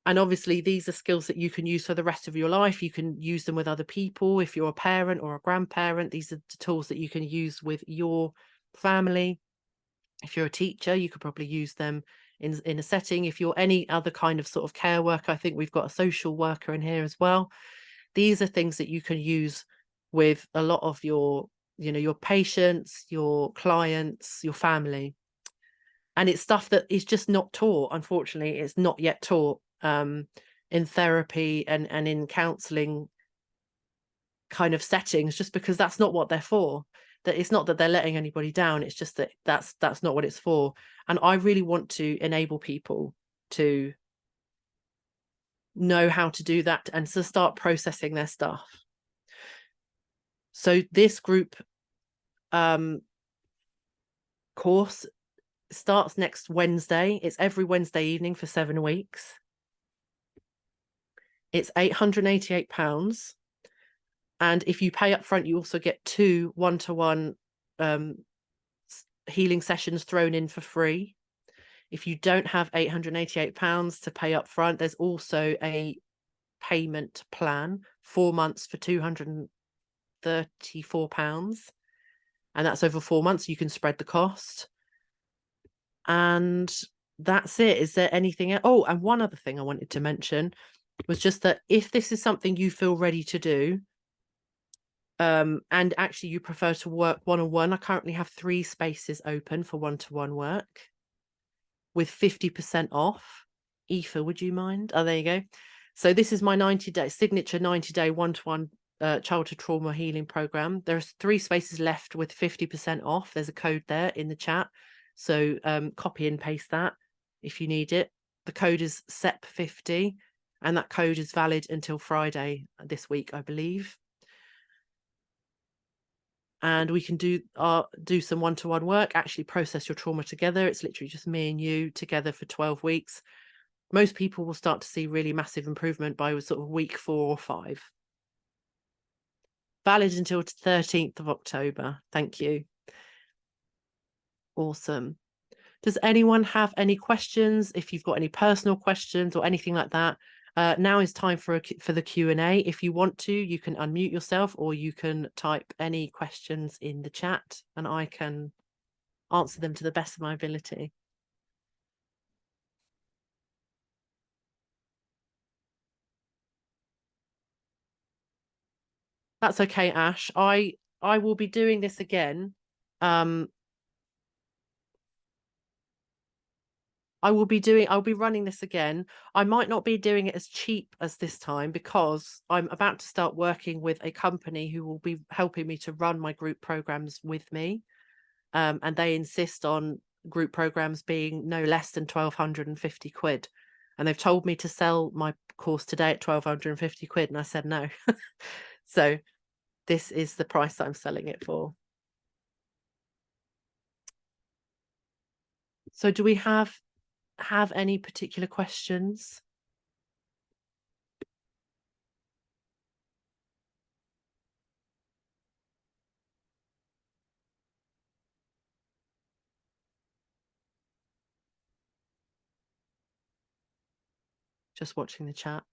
And obviously, these are skills that you can use for the rest of your life. You can use them with other people. If you're a parent or a grandparent, these are the tools that you can use with your family. If you're a teacher, you could probably use them in a setting. If you're any other kind of sort of care worker, I think we've got a social worker in here as well. These are things that you can use with a lot of your, your patients, your clients, your family. And it's stuff that is just not taught. Unfortunately, it's not yet taught in therapy and in counselling kind of settings, just because that's not what they're for. That it's not that they're letting anybody down. It's just that that's not what it's for. And I really want to enable people to know how to do that and to start processing their stuff. So this group course starts next Wednesday. It's every Wednesday evening for 7 weeks. It's £888. And if you pay up front, you also get 2 one-to-one healing sessions thrown in for free. If you don't have £888 to pay up front, there's also a payment plan, 4 months for £234. And that's over 4 months. You can spread the cost. And that's it. Is there anything else? Oh, and one other thing I wanted to mention was just that if this is something you feel ready to do, and actually you prefer to work one-on-one, I currently have 3 spaces open for one-to-one work with 50% off. Aoife, would you mind? Oh, there you go. So this is my 90-day signature 90-day one-to-one childhood trauma healing program. There's 3 spaces left with 50% off. There's a code there in the chat. So copy and paste that if you need it. The code is SEP50, and that code is valid until Friday this week, I believe. And we can do some one-to-one work, actually process your trauma together. It's literally just me and you together for 12 weeks. Most people will start to see really massive improvement by sort of week 4 or 5. Valid until 13th of October. Thank you. Awesome. Does anyone have any questions? If you've got any personal questions or anything like that, now is time for the Q&A. If you want to, you can unmute yourself or you can type any questions in the chat and I can answer them to the best of my ability. That's okay, Ash. I will be doing this again. I'll be running this again. I might not be doing it as cheap as this time because I'm about to start working with a company who will be helping me to run my group programs with me. And they insist on group programs being no less than 1,250 quid. And they've told me to sell my course today at 1,250 quid. And I said no. So this is the price that I'm selling it for. So do we have any particular questions? Just watching the chat.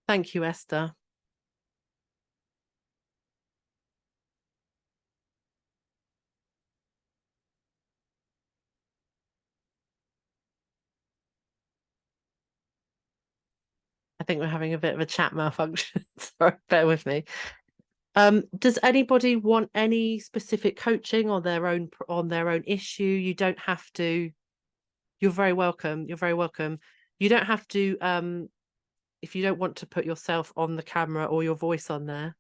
Thank you, Esther. I think we're having a bit of a chat malfunction. Sorry, bear with me. Does anybody want any specific coaching on their own issue? You don't have to. You're very welcome. You're very welcome. You don't have to. If you don't want to put yourself on the camera or your voice on there,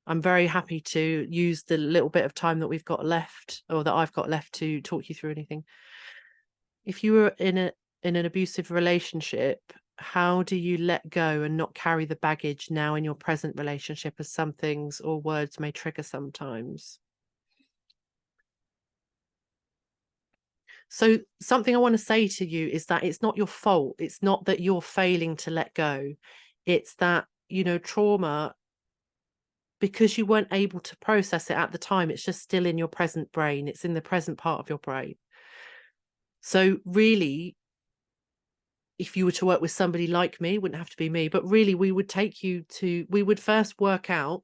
I'm very happy to use the little bit of time that we've got left, or that I've got left, to talk you through anything. If you were in an abusive relationship, how do you let go and not carry the baggage now in your present relationship, as some things or words may trigger sometimes? So something I want to say to you is that it's not your fault. It's not that you're failing to let go. It's that, trauma, because you weren't able to process it at the time, it's just still in your present brain. It's in the present part of your brain. So really, if you were to work with somebody like me, it wouldn't have to be me, but really we would first work out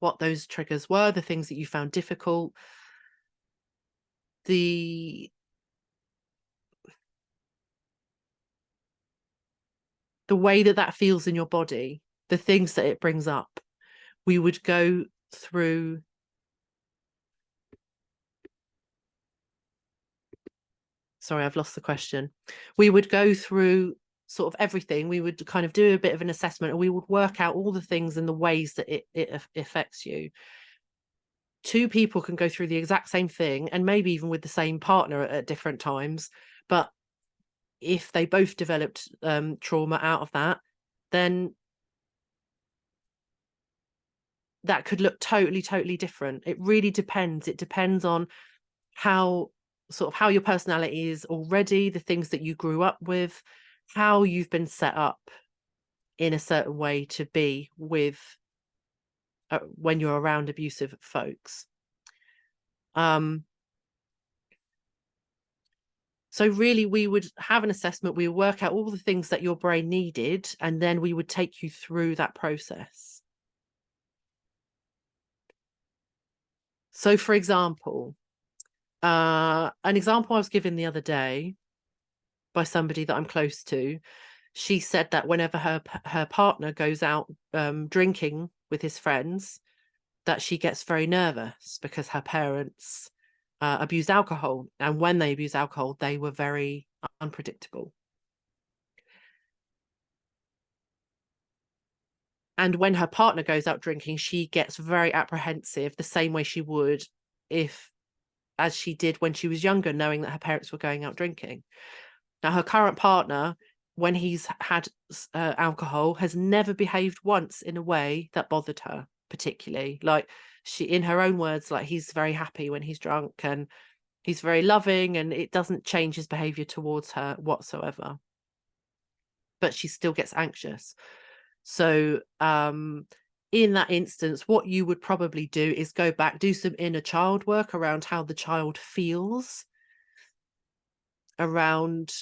what those triggers were, the things that you found difficult, the way that feels in your body, the things that it brings up. We would go through. Sorry, I've lost the question. We would go through sort of everything. We would kind of do a bit of an assessment, and we would work out all the things and the ways that it affects you. Two people can go through the exact same thing, and maybe even with the same partner at different times. But if they both developed trauma out of that, then that could look totally different. It really depends. It depends on how your personality is already, the things that you grew up with, how you've been set up in a certain way to be with when you're around abusive folks. So really, we would have an assessment. We would work out all the things that your brain needed, and then we would take you through that process. So, for example, an example I was given the other day by somebody that I'm close to, she said that whenever her partner goes out drinking with his friends, that she gets very nervous because her parents abused alcohol, and when they abused alcohol, they were very unpredictable. And when her partner goes out drinking, she gets very apprehensive, the same way she would as she did when she was younger, knowing that her parents were going out drinking. Now, her current partner, when he's had alcohol, has never behaved once in a way that bothered her particularly. Like, she, in her own words, like, he's very happy when he's drunk and he's very loving, and it doesn't change his behavior towards her whatsoever. But she still gets anxious. So in that instance, what you would probably do is go back, do some inner child work around how the child feels around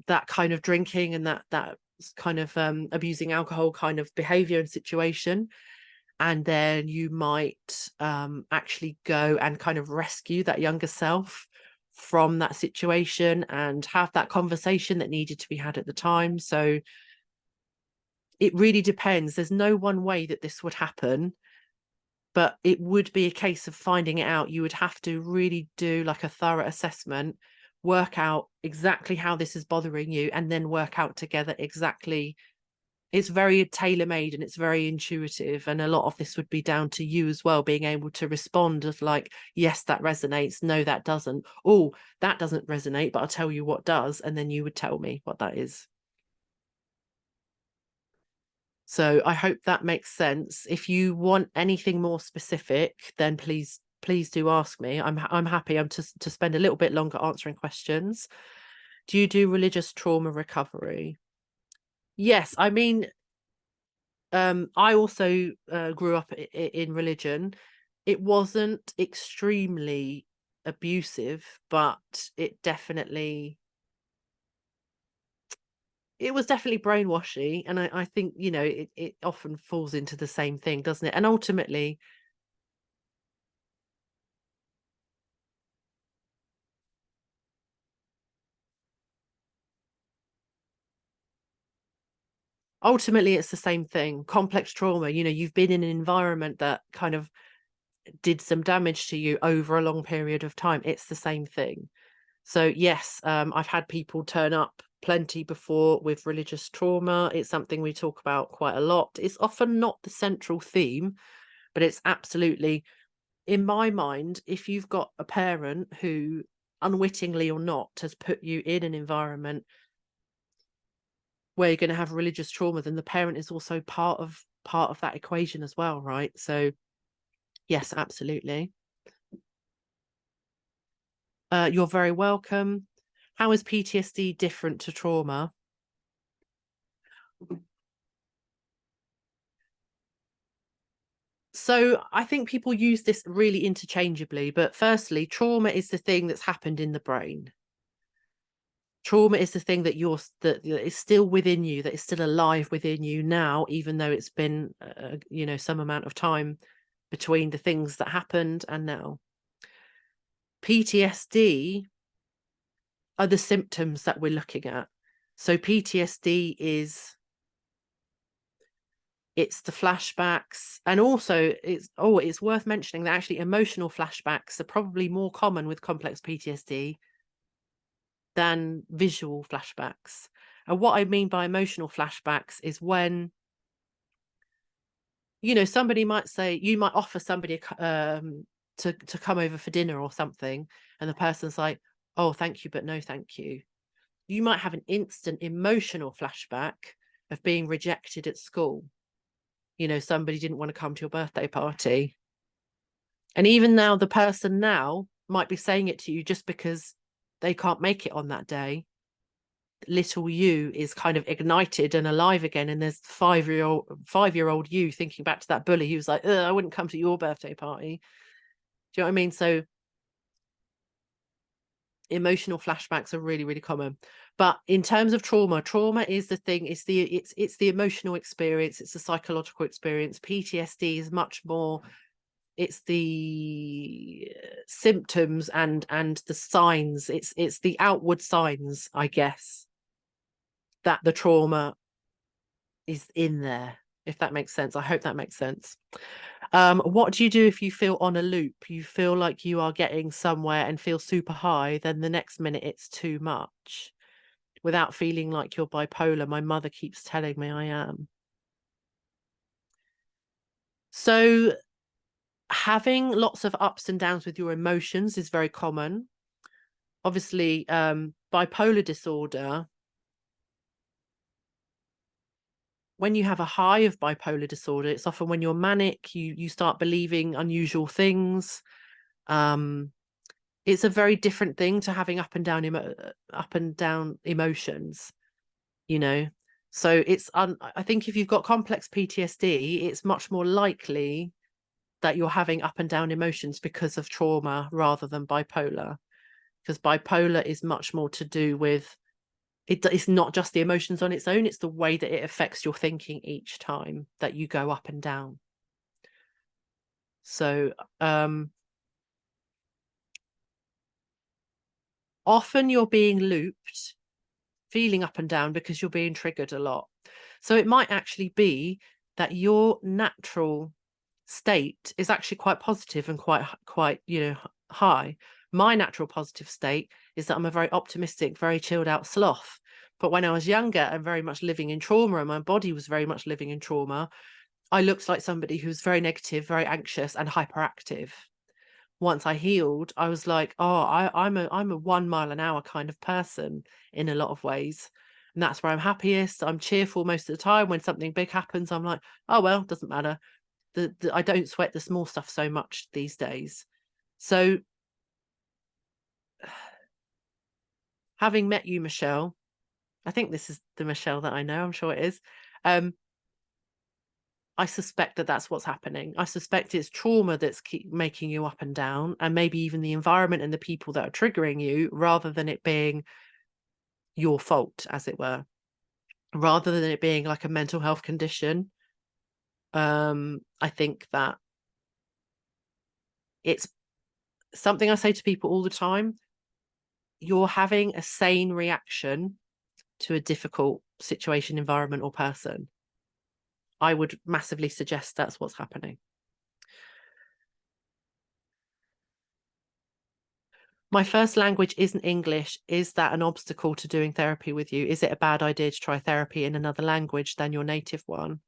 that kind of drinking and that kind of abusing alcohol kind of behavior and situation. And then you might actually go and kind of rescue that younger self from that situation and have that conversation that needed to be had at the time. So it really depends. There's no one way that this would happen, but it would be a case of finding it out. You would have to really do like a thorough assessment, work out exactly how this is bothering you, and then work out together exactly. It's very tailor-made and it's very intuitive, and a lot of this would be down to you as well, being able to respond of like, yes, that resonates, no, that doesn't, oh, that doesn't resonate, but I'll tell you what does, and then you would tell me what that is. So I hope that makes sense. If you want anything more specific, then please do ask me. I'm happy to spend a little bit longer answering questions. Do you do religious trauma recovery? Yes, I mean, I also grew up in religion. It wasn't extremely abusive, but it was definitely brainwashy. And I think, you know, it often falls into the same thing, doesn't it? And ultimately, it's the same thing. Complex trauma, you know, you've been in an environment that kind of did some damage to you over a long period of time. It's the same thing. So yes, I've had people turn up plenty before with religious trauma. It's something we talk about quite a lot. It's often not the central theme, but it's absolutely, in my mind, if you've got a parent who unwittingly or not has put you in an environment where you're going to have religious trauma, then the parent is also part of that equation as well, right? So yes, absolutely. You're very welcome. How is PTSD different to trauma? So I think people use this really interchangeably, but firstly, trauma is the thing that's happened in the brain. Trauma is the thing that that is still within you, that is still alive within you now, even though it's been, you know, some amount of time between the things that happened and now. PTSD are the symptoms that we're looking at. So PTSD it's the flashbacks, and also it's worth mentioning that actually emotional flashbacks are probably more common with complex PTSD than visual flashbacks. And what I mean by emotional flashbacks is when, you know, somebody might say, you might offer somebody to come over for dinner or something, and the person's like, oh, thank you, but no thank you. You might have an instant emotional flashback of being rejected at school. You know, somebody didn't want to come to your birthday party. And even now, the person now might be saying it to you just because they can't make it on that day. Little you is kind of ignited and alive again. And there's 5-year-old you thinking back to that bully who was like, I wouldn't come to your birthday party. Do you know what I mean? So emotional flashbacks are really, really common. But in terms of trauma is the thing, it's the emotional experience, it's the psychological experience. PTSD is much more, it's the symptoms and the signs, it's the outward signs, I guess, that the trauma is in there, if that makes sense. I hope that makes sense. What do you do if you feel on a loop? You feel like you are getting somewhere and feel super high, then the next minute it's too much, without feeling like you're bipolar. My mother keeps telling me I am. So having lots of ups and downs with your emotions is very common. Obviously, bipolar disorder, when you have a high of bipolar disorder, it's often when you're manic, you start believing unusual things. It's a very different thing to having up and down emotions, you know. So it's I think if you've got complex PTSD, it's much more likely that you're having up and down emotions because of trauma rather than bipolar, because bipolar is much more to do with It's not just the emotions on its own, it's the way that it affects your thinking each time that you go up and down. So often you're being looped, feeling up and down because you're being triggered a lot. So it might actually be that your natural state is actually quite positive and quite high. My natural positive state is that I'm a very optimistic, very chilled out sloth. But when I was younger and very much living in trauma, and my body was very much living in trauma, I looked like somebody who's very negative, very anxious, and hyperactive. Once I healed, I was like, oh, I'm a 1 mile an hour kind of person in a lot of ways. And that's where I'm happiest. I'm cheerful most of the time. When something big happens, I'm like, oh well, doesn't matter. I don't sweat the small stuff so much these days. So having met you, Michelle, I think this is the Michelle that I know, I'm sure it is. I suspect that that's what's happening. I suspect it's trauma that's keep making you up and down, and maybe even the environment and the people that are triggering you, rather than it being your fault, as it were, rather than it being like a mental health condition. I think that it's something I say to people all the time. You're having a sane reaction to a difficult situation, environment, or person. I would massively suggest that's what's happening. My first language isn't English. Is that an obstacle to doing therapy with you? Is it a bad idea to try therapy in another language than your native one?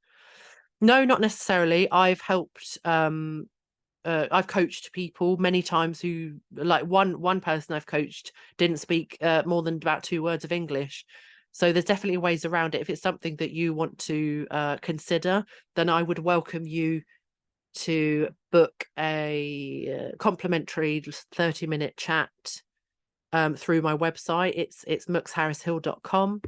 No, not necessarily. I've helped I've coached people many times who, like one person I've coached didn't speak more than about 2 words of English. So there's definitely ways around it. If it's something that you want to consider, then I would welcome you to book a complimentary 30-minute chat through my website. It's mooksharrishill.com.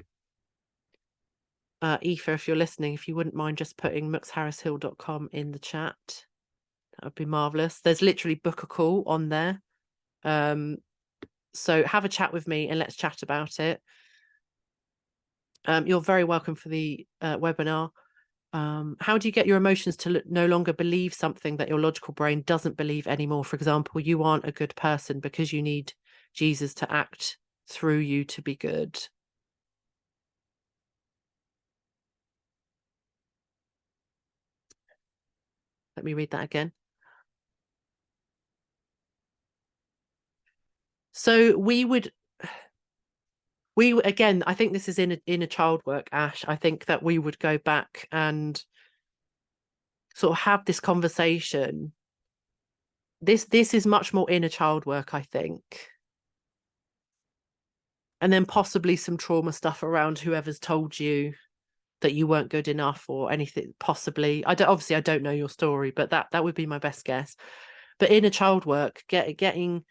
Aoife, if you're listening, if you wouldn't mind just putting mooksharrishill.com in the chat, that would be marvelous. There's literally book a call on there. So have a chat with me and let's chat about it. You're very welcome for the webinar. How do you get your emotions to no longer believe something that your logical brain doesn't believe anymore? For example, you aren't a good person because you need Jesus to act through you to be good. Let me read that again. So again, I think this is in a child work, Ash. I think that we would go back and sort of have this conversation. This is much more inner child work, I think. And then possibly some trauma stuff around whoever's told you that you weren't good enough or anything, possibly. Obviously I don't know your story, but that would be my best guess. But inner child work, getting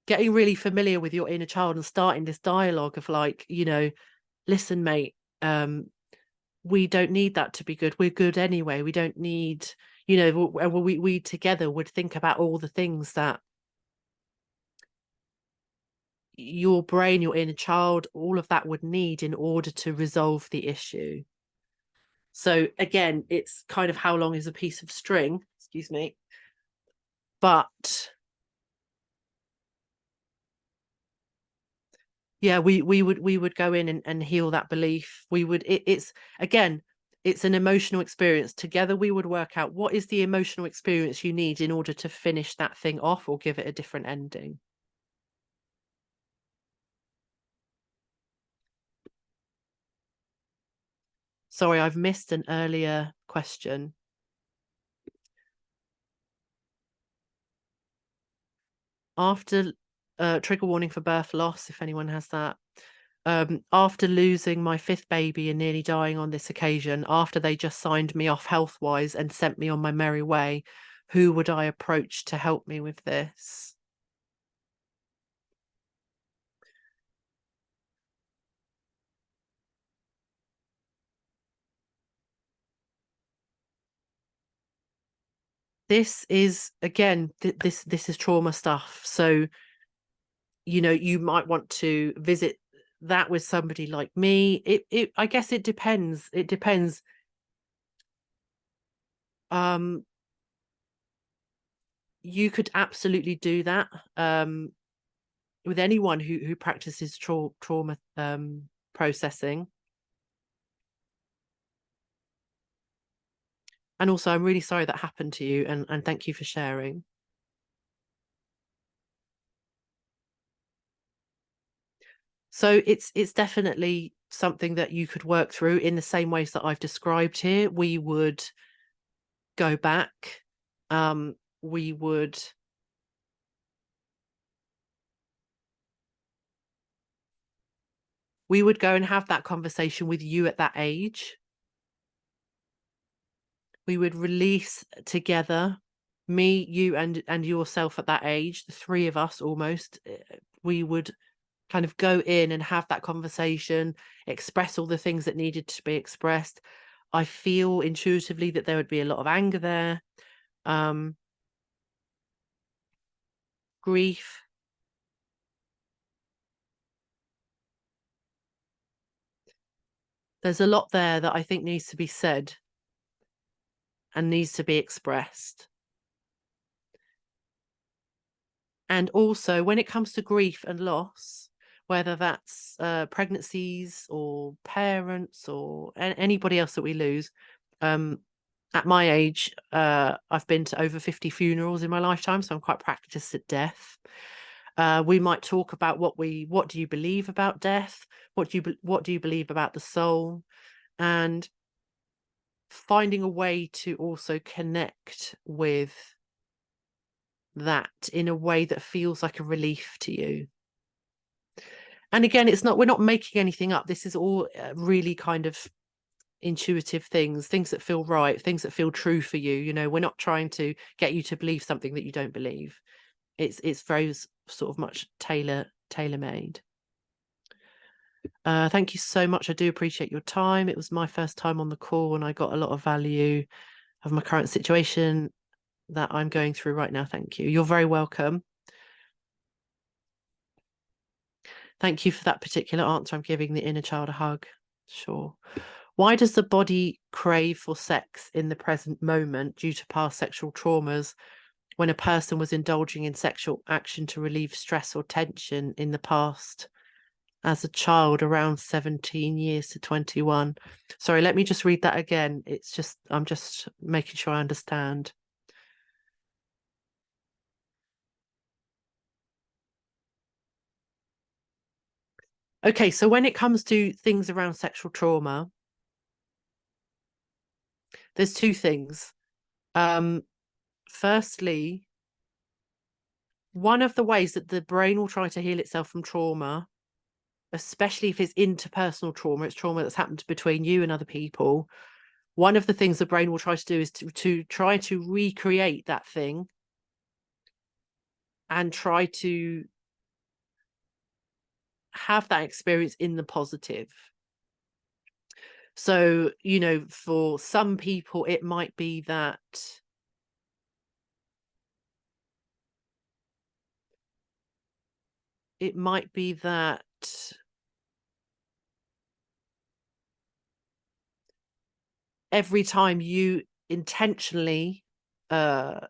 really familiar with your inner child and starting this dialogue of like, listen, mate, we don't need that to be good. We're good anyway. We don't need, we together would think about all the things that your brain, your inner child, all of that would need in order to resolve the issue. So again, it's kind of how long is a piece of string, excuse me. But yeah, we would go in and heal that belief. It's again, it's an emotional experience. Together we would work out what is the emotional experience you need in order to finish that thing off or give it a different ending. Sorry, I've missed an earlier question. After trigger warning for birth loss, if anyone has that. After losing my 5th baby and nearly dying on this occasion, after they just signed me off health-wise and sent me on my merry way, who would I approach to help me with this? This is, again, this is trauma stuff. So, you might want to visit that with somebody like me, I guess it depends. It depends. You could absolutely do that with anyone who practices trauma processing. And also, I'm really sorry that happened to you, and thank you for sharing. So it's definitely something that you could work through in the same ways that I've described here. We would go back. We would go and have that conversation with you at that age. We would release together, me, you, and yourself at that age, the three of us almost. We would kind of go in and have that conversation, express all the things that needed to be expressed. I feel intuitively that there would be a lot of anger there, grief. There's a lot there that I think needs to be said and needs to be expressed. And also, when it comes to grief and loss, whether that's pregnancies or parents or anybody else that we lose, at my age, I've been to over 50 funerals in my lifetime, so I'm quite practiced at death. We might talk about what do you believe about death? What do you believe about the soul? And finding a way to also connect with that in a way that feels like a relief to you. And again, we're not making anything up. This is all really kind of intuitive things that feel right, things that feel true for you. You know, we're not trying to get you to believe something that you don't believe. It's very sort of much tailor-made. Thank you so much. I do appreciate your time. It was my first time on the call, and I got a lot of value of my current situation that I'm going through right now. Thank you. You're very welcome. Thank you for that particular answer. I'm giving the inner child a hug. Sure. Why does the body crave for sex in the present moment due to past sexual traumas when a person was indulging in sexual action to relieve stress or tension in the past as a child around 17 years to 21? Sorry, let me just read that again. I'm just making sure I understand. Okay, so when it comes to things around sexual trauma, there's two things. Firstly, one of the ways that the brain will try to heal itself from trauma, especially if it's interpersonal trauma, it's trauma that's happened between you and other people, one of the things the brain will try to do is to try to recreate that thing and try to have that experience in the positive. So, you know, for some people, it might be that every time you intentionally have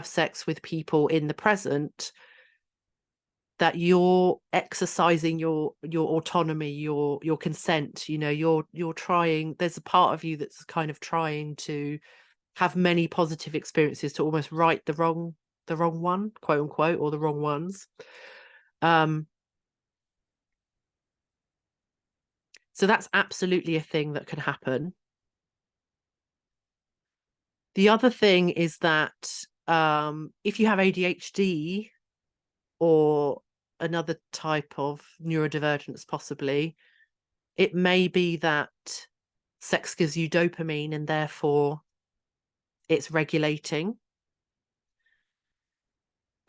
sex with people in the present, that you're exercising your autonomy, your consent. You know, you're trying, there's a part of you that's kind of trying to have many positive experiences to almost right the wrong one, quote unquote, or the wrong ones. So that's absolutely a thing that can happen. The other thing is that if you have ADHD or another type of neurodivergence, possibly, it may be that sex gives you dopamine and therefore it's regulating.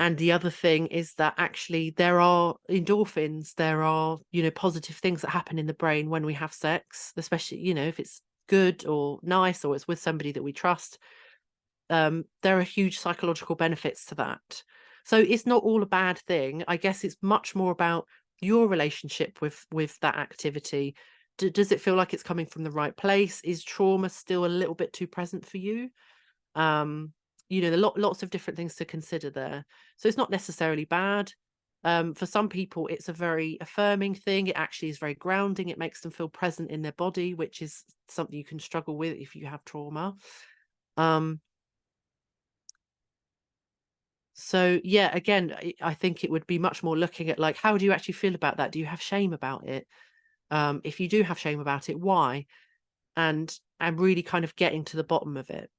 And the other thing is that actually there are endorphins, there are, you know, positive things that happen in the brain when we have sex, especially, you know, if it's good or nice or it's with somebody that we trust. There are huge psychological benefits to that. So it's not all a bad thing. I guess it's much more about your relationship with that activity? Does it feel like it's coming from the right place? Is trauma still a little bit too present for you? There are lots of different things to consider there. So it's not necessarily bad. For some people, it's a very affirming thing. It actually is very grounding. It makes them feel present in their body, which is something you can struggle with if you have trauma. So yeah, again, I think it would be much more looking at, like, how do you actually feel about that? Do you have shame about it? If you do have shame about it, why? And really kind of getting to the bottom of it.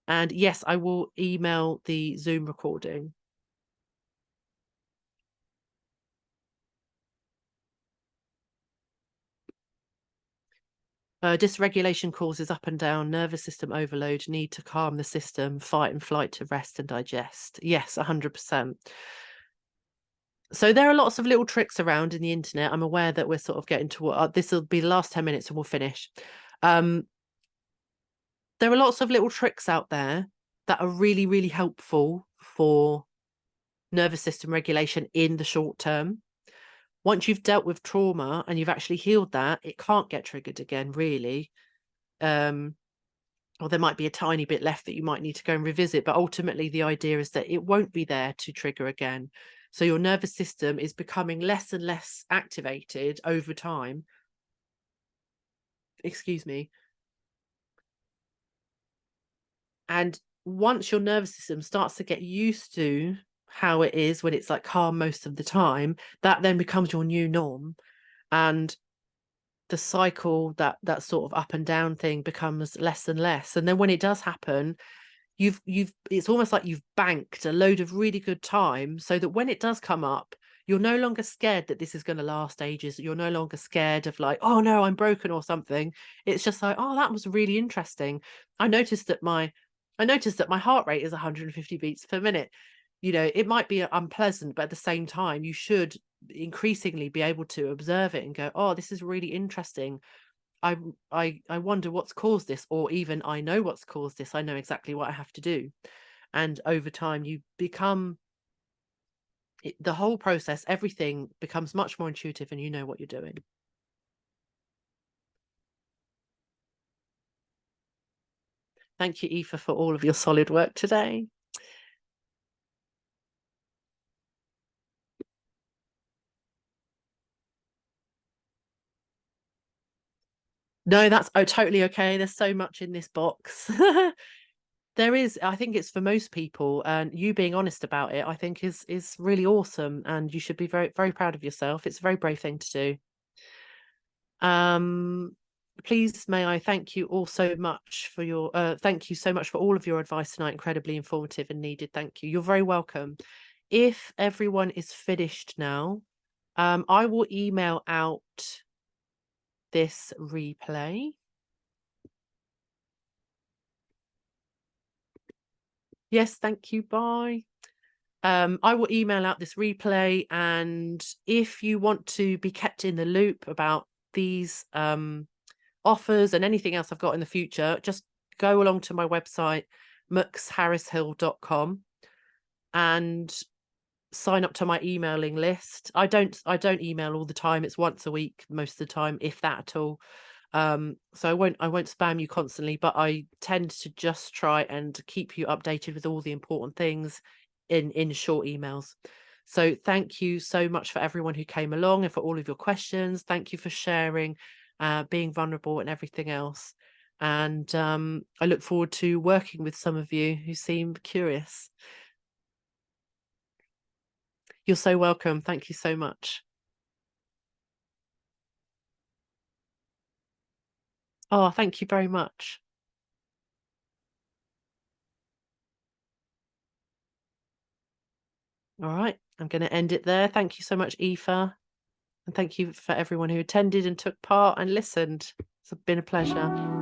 And yes, I will email the Zoom recording. Dysregulation causes up and down, nervous system overload, need to calm the system, fight and flight to rest and digest. Yes, 100%. So there are lots of little tricks around in the internet. I'm aware that we're sort of getting to this will be the last 10 minutes and we'll finish. There are lots of little tricks out there that are really, really helpful for nervous system regulation in the short term. Once you've dealt with trauma and you've actually healed that, it can't get triggered again, really. Or there might be a tiny bit left that you might need to go and revisit, but ultimately the idea is that it won't be there to trigger again. So your nervous system is becoming less and less activated over time. Excuse me. And once your nervous system starts to get used to how it is when it's like calm most of the time, that then becomes your new norm. And the cycle, that sort of up and down thing, becomes less and less. And then when it does happen, it's almost like you've banked a load of really good time, so that when it does come up, you're no longer scared that this is going to last ages. You're no longer scared of like, oh no, I'm broken or something. It's just like, oh, that was really interesting. I noticed that my heart rate is 150 beats per minute. It might be unpleasant, but at the same time, you should increasingly be able to observe it and go, oh, this is really interesting. I wonder what's caused this, or even I know what's caused this. I know exactly what I have to do. And over time, you become the whole process, everything becomes much more intuitive, and you know what you're doing. Thank you, Aoife, for all of your solid work today. No, that's totally okay. There's so much in this box. There is, I think it's for most people, and you being honest about it, I think is really awesome, and you should be very, very proud of yourself. It's a very brave thing to do. Please may I thank you all so much for your thank you so much for all of your advice tonight. Incredibly informative and needed. Thank you. You're very welcome. If everyone is finished now, I will email out this replay. Yes, thank you. Bye. I will email out this replay, and if you want to be kept in the loop about these offers and anything else I've got in the future, just go along to my website, muxharrishill.com, and sign up to my emailing list. I don't email all the time. It's once a week most of the time, if that at all. So I won't spam you constantly, but I tend to just try and keep you updated with all the important things in short emails. So thank you so much for everyone who came along and for all of your questions. Thank you for sharing, being vulnerable and everything else. And I look forward to working with some of you who seem curious. You're so welcome. Thank you so much. Oh, thank you very much. All right, I'm going to end it there. Thank you so much, Aoife. And thank you for everyone who attended and took part and listened. It's been a pleasure.